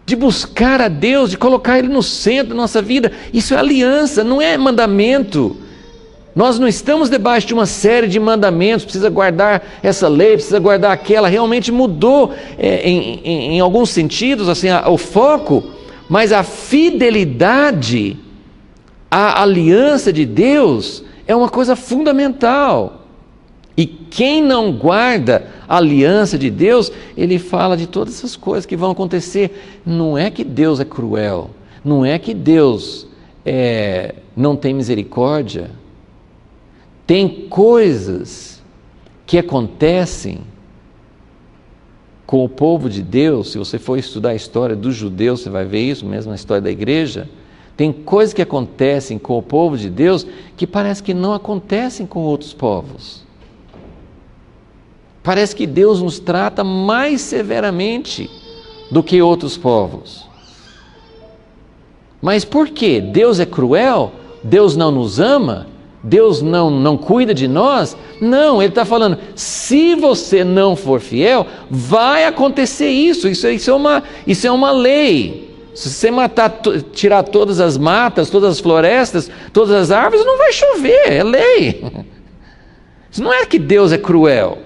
de buscar a Deus, de colocar Ele no centro da nossa vida. Isso é aliança, não é mandamento. Nós não estamos debaixo de uma série de mandamentos, precisa guardar essa lei, precisa guardar aquela. Realmente mudou em alguns sentidos assim, o foco, mas a fidelidade à aliança de Deus é uma coisa fundamental. E quem não guarda a aliança de Deus, ele fala de todas essas coisas que vão acontecer. Não é que Deus é cruel, não é que Deus não tem misericórdia. Tem coisas que acontecem com o povo de Deus. Se você for estudar a história dos judeus, você vai ver isso, mesmo na história da igreja. Tem coisas que acontecem com o povo de Deus que parece que não acontecem com outros povos. Parece que Deus nos trata mais severamente do que outros povos. Mas por quê? Deus é cruel? Deus não nos ama? Deus não cuida de nós? Não, Ele está falando, se você não for fiel, vai acontecer isso. Isso é uma lei. Se você tirar todas as matas, todas as florestas, todas as árvores, não vai chover, é lei. Isso não é que Deus é cruel.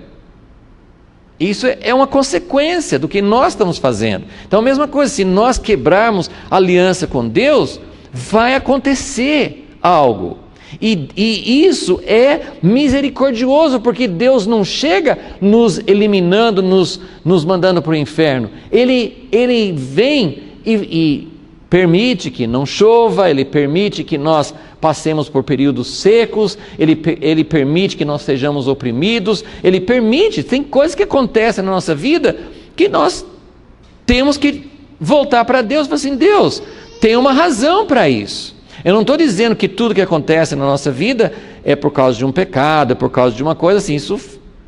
Isso é uma consequência do que nós estamos fazendo. Então a mesma coisa, se nós quebrarmos a aliança com Deus, vai acontecer algo. E isso é misericordioso, porque Deus não chega nos eliminando, nos mandando para o inferno. Ele vem e permite que não chova, Ele permite que nós passemos por períodos secos, Ele permite que nós sejamos oprimidos, Ele permite, tem coisas que acontecem na nossa vida que nós temos que voltar para Deus e falar assim: Deus, tem uma razão para isso. Eu não estou dizendo que tudo que acontece na nossa vida é por causa de um pecado, é por causa de uma coisa assim, isso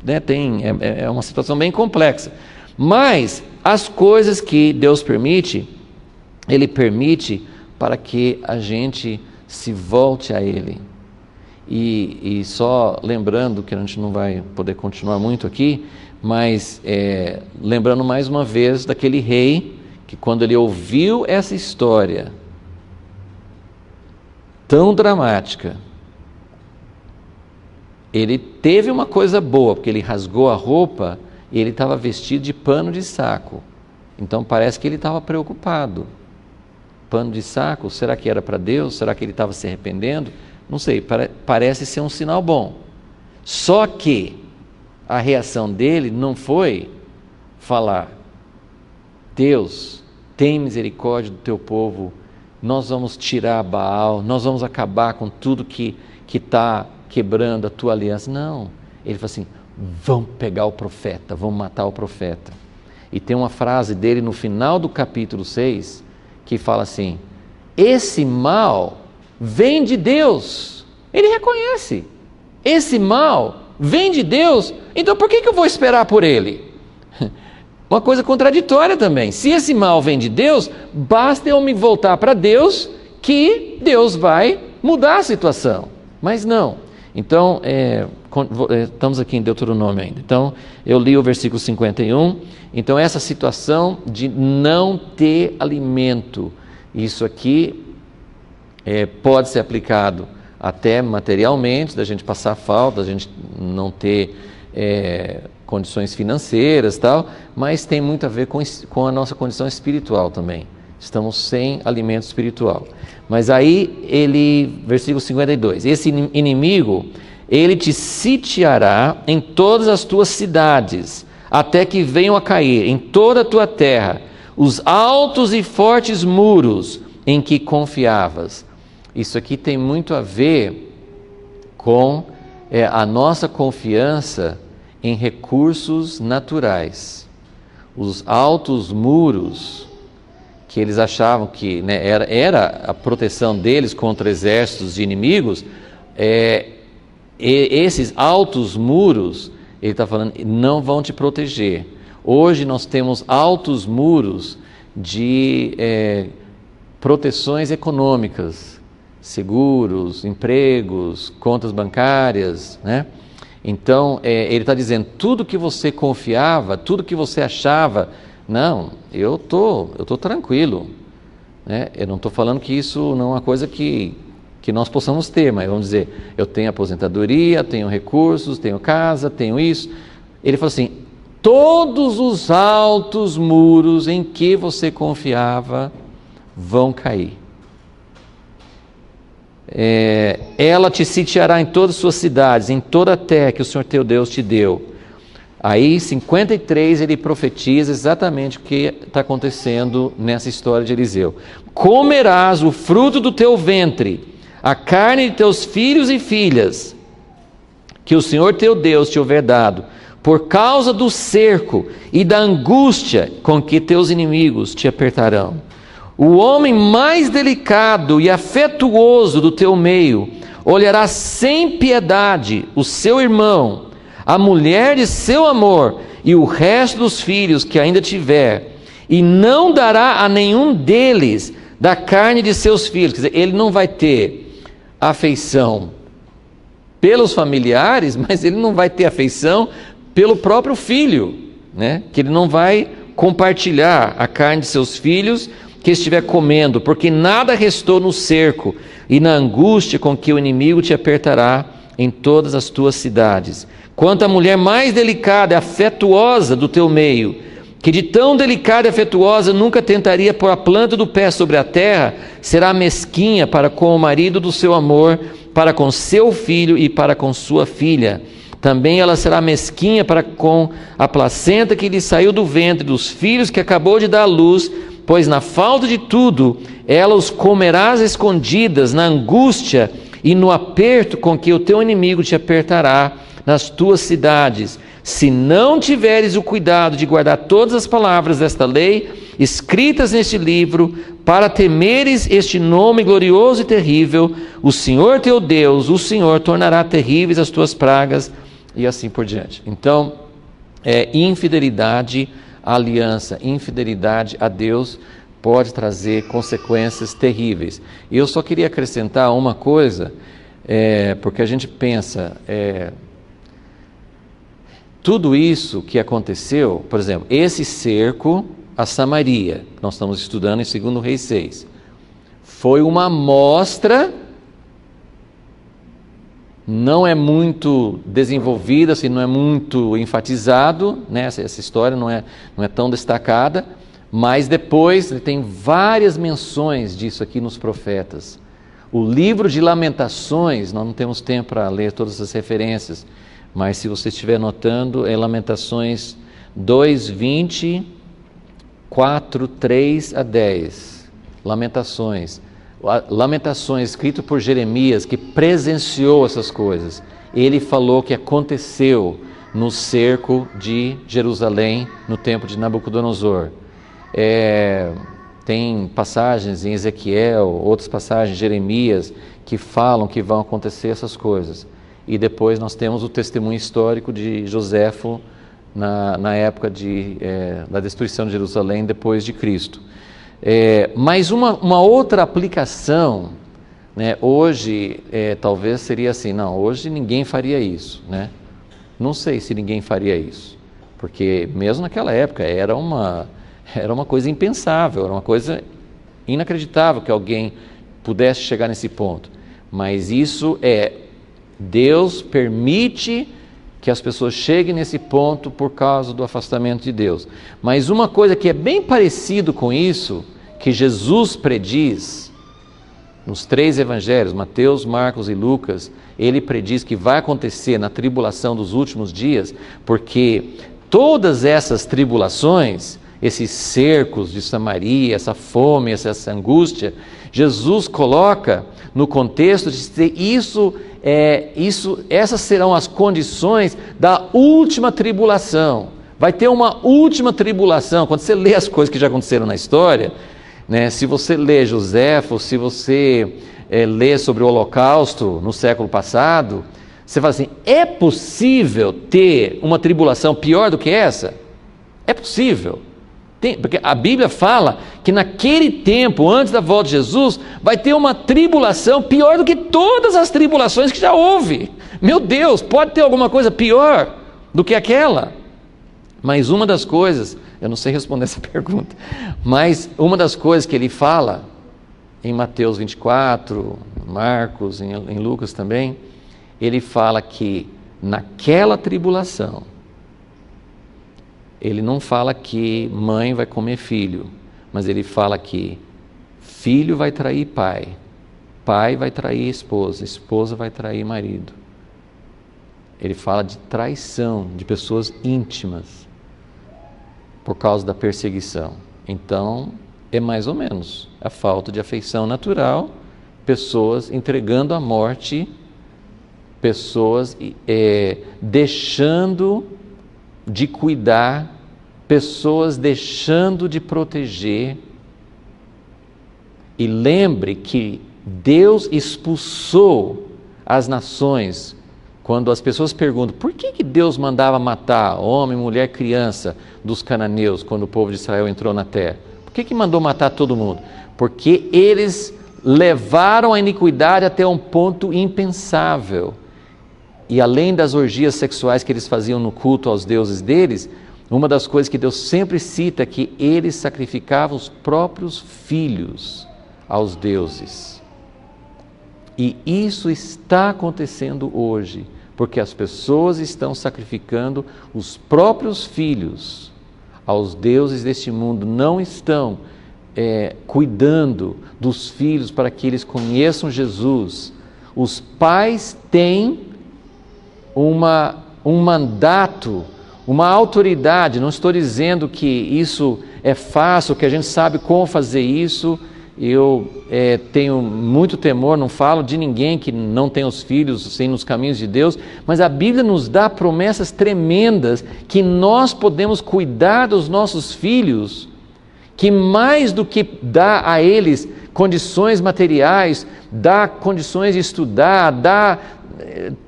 é uma situação bem complexa. Mas as coisas que Deus permite, Ele permite para que a gente se volte a Ele. E só lembrando, que a gente não vai poder continuar muito aqui, mas lembrando mais uma vez daquele rei, que quando ele ouviu essa história tão dramática, ele teve uma coisa boa, porque ele rasgou a roupa e ele estava vestido de pano de saco. Então parece que ele estava preocupado. Pano de saco, será que era para Deus? Será que ele estava se arrependendo? Não sei, parece ser um sinal bom. Só que a reação dele não foi falar: Deus, tem misericórdia do teu povo, nós vamos tirar Baal, nós vamos acabar com tudo que está quebrando a tua aliança. Não, ele falou assim: vamos pegar o profeta, vamos matar o profeta. E tem uma frase dele no final do capítulo 6, que fala assim: esse mal vem de Deus. Ele reconhece, esse mal vem de Deus, então por que eu vou esperar por ele? Uma coisa contraditória também. Se esse mal vem de Deus, basta eu me voltar para Deus, que Deus vai mudar a situação. Mas não. Então, estamos aqui em Deuteronômio ainda. Então, eu li o versículo 51. Então, essa situação de não ter alimento, isso aqui pode ser aplicado até materialmente, da gente passar falta, da gente não ter condições financeiras e tal, mas tem muito a ver com a nossa condição espiritual também. Estamos sem alimento espiritual. Mas aí, versículo 52, esse inimigo, ele te sitiará em todas as tuas cidades, até que venham a cair em toda a tua terra os altos e fortes muros em que confiavas. Isso aqui tem muito a ver com a nossa confiança em recursos naturais. Os altos muros que eles achavam que, né, era a proteção deles contra exércitos de inimigos, esses altos muros, ele está falando, não vão te proteger. Hoje nós temos altos muros de proteções econômicas, seguros, empregos, contas bancárias, né? Então, ele está dizendo, tudo que você confiava, tudo que você achava, não, eu tô tranquilo, né? Eu não estou falando que isso não é uma coisa que nós possamos ter, mas vamos dizer, eu tenho aposentadoria, tenho recursos, tenho casa, tenho isso. Ele falou assim, todos os altos muros em que você confiava vão cair. Ela te sitiará em todas as suas cidades, em toda a terra que o Senhor teu Deus te deu. Aí, 53, ele profetiza exatamente o que está acontecendo nessa história de Eliseu. Comerás o fruto do teu ventre, a carne de teus filhos e filhas, que o Senhor teu Deus te houver dado, por causa do cerco e da angústia com que teus inimigos te apertarão. O homem mais delicado e afetuoso do teu meio olhará sem piedade o seu irmão, a mulher de seu amor e o resto dos filhos que ainda tiver, e não dará a nenhum deles da carne de seus filhos. Quer dizer, ele não vai ter afeição pelos familiares, mas ele não vai ter afeição pelo próprio filho, né? Que ele não vai compartilhar a carne de seus filhos que estiver comendo, porque nada restou no cerco e na angústia com que o inimigo te apertará em todas as tuas cidades. Quanto à mulher mais delicada e afetuosa do teu meio, que de tão delicada e afetuosa nunca tentaria pôr a planta do pé sobre a terra, será mesquinha para com o marido do seu amor, para com seu filho e para com sua filha. Também ela será mesquinha para com a placenta que lhe saiu do ventre, dos filhos que acabou de dar à luz, pois na falta de tudo, ela os comerás escondidas, na angústia e no aperto com que o teu inimigo te apertará nas tuas cidades. Se não tiveres o cuidado de guardar todas as palavras desta lei, escritas neste livro, para temeres este nome glorioso e terrível, o Senhor teu Deus, o Senhor, tornará terríveis as tuas pragas, e assim por diante. Então, infidelidade à aliança, infidelidade a Deus pode trazer consequências terríveis. E eu só queria acrescentar uma coisa, porque a gente pensa, tudo isso que aconteceu, por exemplo, esse cerco a Samaria, que nós estamos estudando em 2 Reis 6, foi uma amostra, não é muito desenvolvida, assim, não é muito enfatizado, né? Essa história não é tão destacada, Mas depois tem várias menções disso aqui nos profetas. O livro de Lamentações, nós não temos tempo para ler todas as referências, mas se você estiver anotando, é Lamentações 2:20, 4:3 a 10. Lamentações. Lamentações, escrito por Jeremias, que presenciou essas coisas. Ele falou que aconteceu no cerco de Jerusalém, no tempo de Nabucodonosor. Tem passagens em Ezequiel, outras passagens em Jeremias, que falam que vão acontecer essas coisas. E depois nós temos o testemunho histórico de Joséfo na época da destruição de Jerusalém depois de Cristo. Mas uma outra aplicação, né, hoje talvez seria assim, não, hoje ninguém faria isso, né? Não sei se ninguém faria isso, porque mesmo naquela época era uma coisa impensável, era uma coisa inacreditável que alguém pudesse chegar nesse ponto. Mas isso Deus permite que as pessoas cheguem nesse ponto por causa do afastamento de Deus. Mas uma coisa que é bem parecido com isso, que Jesus prediz nos 3 evangelhos, Mateus, Marcos e Lucas, ele prediz que vai acontecer na tribulação dos últimos dias, porque todas essas tribulações, esses cercos de Samaria, essa fome, essa angústia, Jesus coloca no contexto de dizer essas serão as condições da última tribulação. Vai ter uma última tribulação. Quando você lê as coisas que já aconteceram na história, né, se você lê Joséfo, se você lê sobre o Holocausto no século passado, você fala assim, é possível ter uma tribulação pior do que essa? É possível. Porque a Bíblia fala que naquele tempo, antes da volta de Jesus, vai ter uma tribulação pior do que todas as tribulações que já houve. Meu Deus, pode ter alguma coisa pior do que aquela? Mas uma das coisas, eu não sei responder essa pergunta, mas uma das coisas que ele fala, em Mateus 24, Marcos, em Lucas também, ele fala que naquela tribulação, ele não fala que mãe vai comer filho, mas ele fala que filho vai trair pai, pai vai trair esposa, esposa vai trair marido. Ele fala de traição de pessoas íntimas por causa da perseguição. Então, é mais ou menos a falta de afeição natural, pessoas entregando à morte, pessoas deixando de cuidar, pessoas deixando de proteger. E lembre que Deus expulsou as nações. Quando as pessoas perguntam por que Deus mandava matar homem, mulher, criança dos cananeus quando o povo de Israel entrou na terra, por que mandou matar todo mundo? Porque eles levaram a iniquidade até um ponto impensável. E além das orgias sexuais que eles faziam no culto aos deuses deles, uma das coisas que Deus sempre cita é que eles sacrificavam os próprios filhos aos deuses. E isso está acontecendo hoje, porque as pessoas estão sacrificando os próprios filhos aos deuses deste mundo, não estão cuidando dos filhos para que eles conheçam Jesus. Os pais têm um mandato, uma autoridade. Não estou dizendo que isso é fácil, que a gente sabe como fazer isso. Eu tenho muito temor, não falo de ninguém que não tem os filhos sem nos caminhos de Deus, mas a Bíblia nos dá promessas tremendas que nós podemos cuidar dos nossos filhos, que mais do que dar a eles condições materiais, dá condições de estudar, dá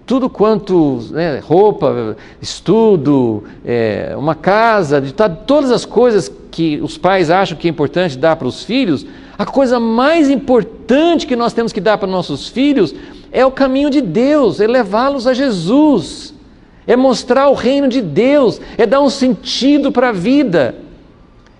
tudo quanto, roupa, estudo, uma casa, todas as coisas que os pais acham que é importante dar para os filhos. A coisa mais importante que nós temos que dar para nossos filhos é o caminho de Deus, é levá-los a Jesus, é mostrar o reino de Deus, é dar um sentido para a vida,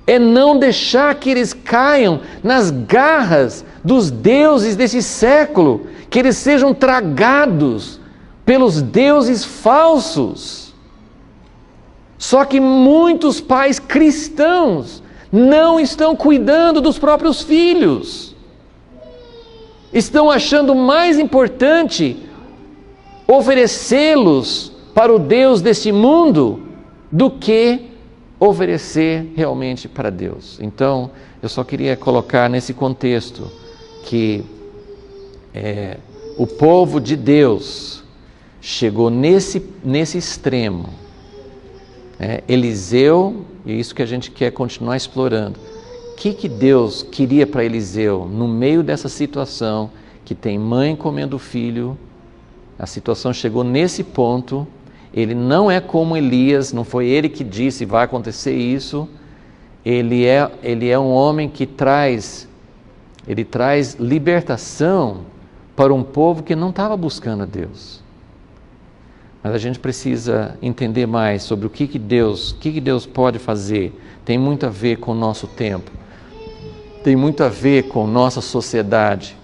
é não deixar que eles caiam nas garras dos deuses desse século, que eles sejam tragados pelos deuses falsos. Só que muitos pais cristãos não estão cuidando dos próprios filhos. Estão achando mais importante oferecê-los para o Deus deste mundo do que oferecer realmente para Deus. Então, eu só queria colocar nesse contexto que o povo de Deus chegou nesse extremo. Eliseu, e é isso que a gente quer continuar explorando. O que Deus queria para Eliseu no meio dessa situação, que tem mãe comendo filho? A situação chegou nesse ponto. Ele não é como Elias, não foi ele que disse vai acontecer isso. Ele é um homem que traz libertação para um povo que não estava buscando a Deus. Mas a gente precisa entender mais sobre o que Deus pode fazer. Tem muito a ver com o nosso tempo, tem muito a ver com nossa sociedade.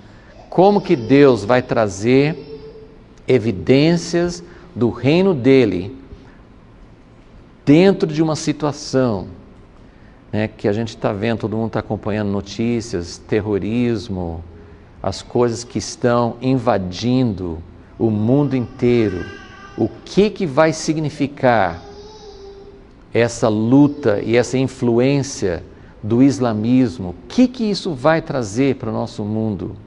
Como que Deus vai trazer evidências do reino dele dentro de uma situação, que a gente está vendo, todo mundo está acompanhando notícias, terrorismo, as coisas que estão invadindo o mundo inteiro. O que vai significar essa luta e essa influência do islamismo? O que isso vai trazer para o nosso mundo?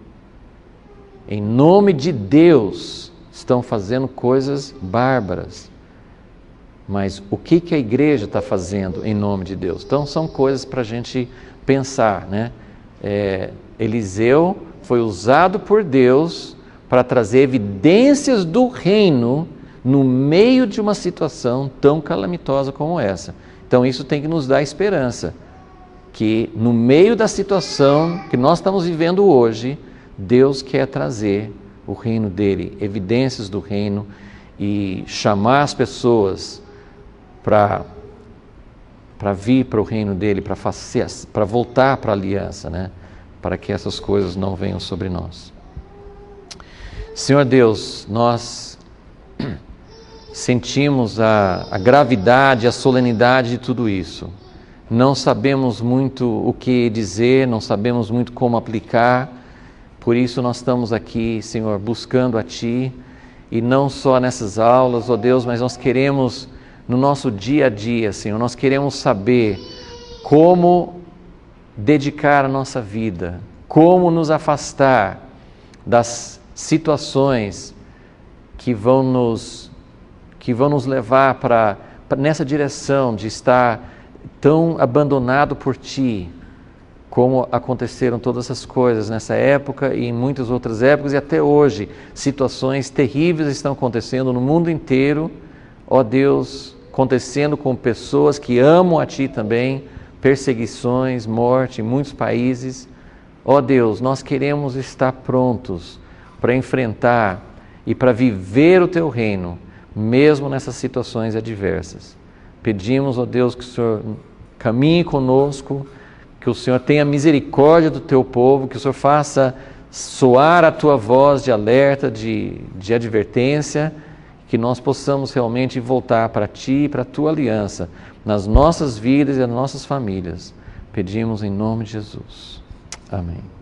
Em nome de Deus, estão fazendo coisas bárbaras. Mas o que a igreja está fazendo em nome de Deus? Então são coisas para a gente pensar, Eliseu foi usado por Deus para trazer evidências do reino no meio de uma situação tão calamitosa como essa. Então isso tem que nos dar esperança, que no meio da situação que nós estamos vivendo hoje, Deus quer trazer o reino dele, evidências do reino, e chamar as pessoas para vir para o reino dele, para voltar para a aliança, para que essas coisas não venham sobre nós. Senhor Deus, nós sentimos a gravidade, a solenidade de tudo isso. Não sabemos muito o que dizer, não sabemos muito como aplicar. Por isso nós estamos aqui, Senhor, buscando a Ti, e não só nessas aulas, ó Deus, mas nós queremos, no nosso dia a dia, Senhor, nós queremos saber como dedicar a nossa vida, como nos afastar das situações que vão nos levar para nessa direção de estar tão abandonado por Ti, como aconteceram todas essas coisas nessa época e em muitas outras épocas, e até hoje, situações terríveis estão acontecendo no mundo inteiro, ó Deus, acontecendo com pessoas que amam a Ti também, perseguições, morte em muitos países. Ó Deus, nós queremos estar prontos para enfrentar e para viver o Teu reino, mesmo nessas situações adversas. Pedimos, ó Deus, que o Senhor caminhe conosco, que o Senhor tenha misericórdia do Teu povo, que o Senhor faça soar a Tua voz de alerta, de advertência, que nós possamos realmente voltar para Ti e para a Tua aliança, nas nossas vidas e nas nossas famílias. Pedimos em nome de Jesus. Amém.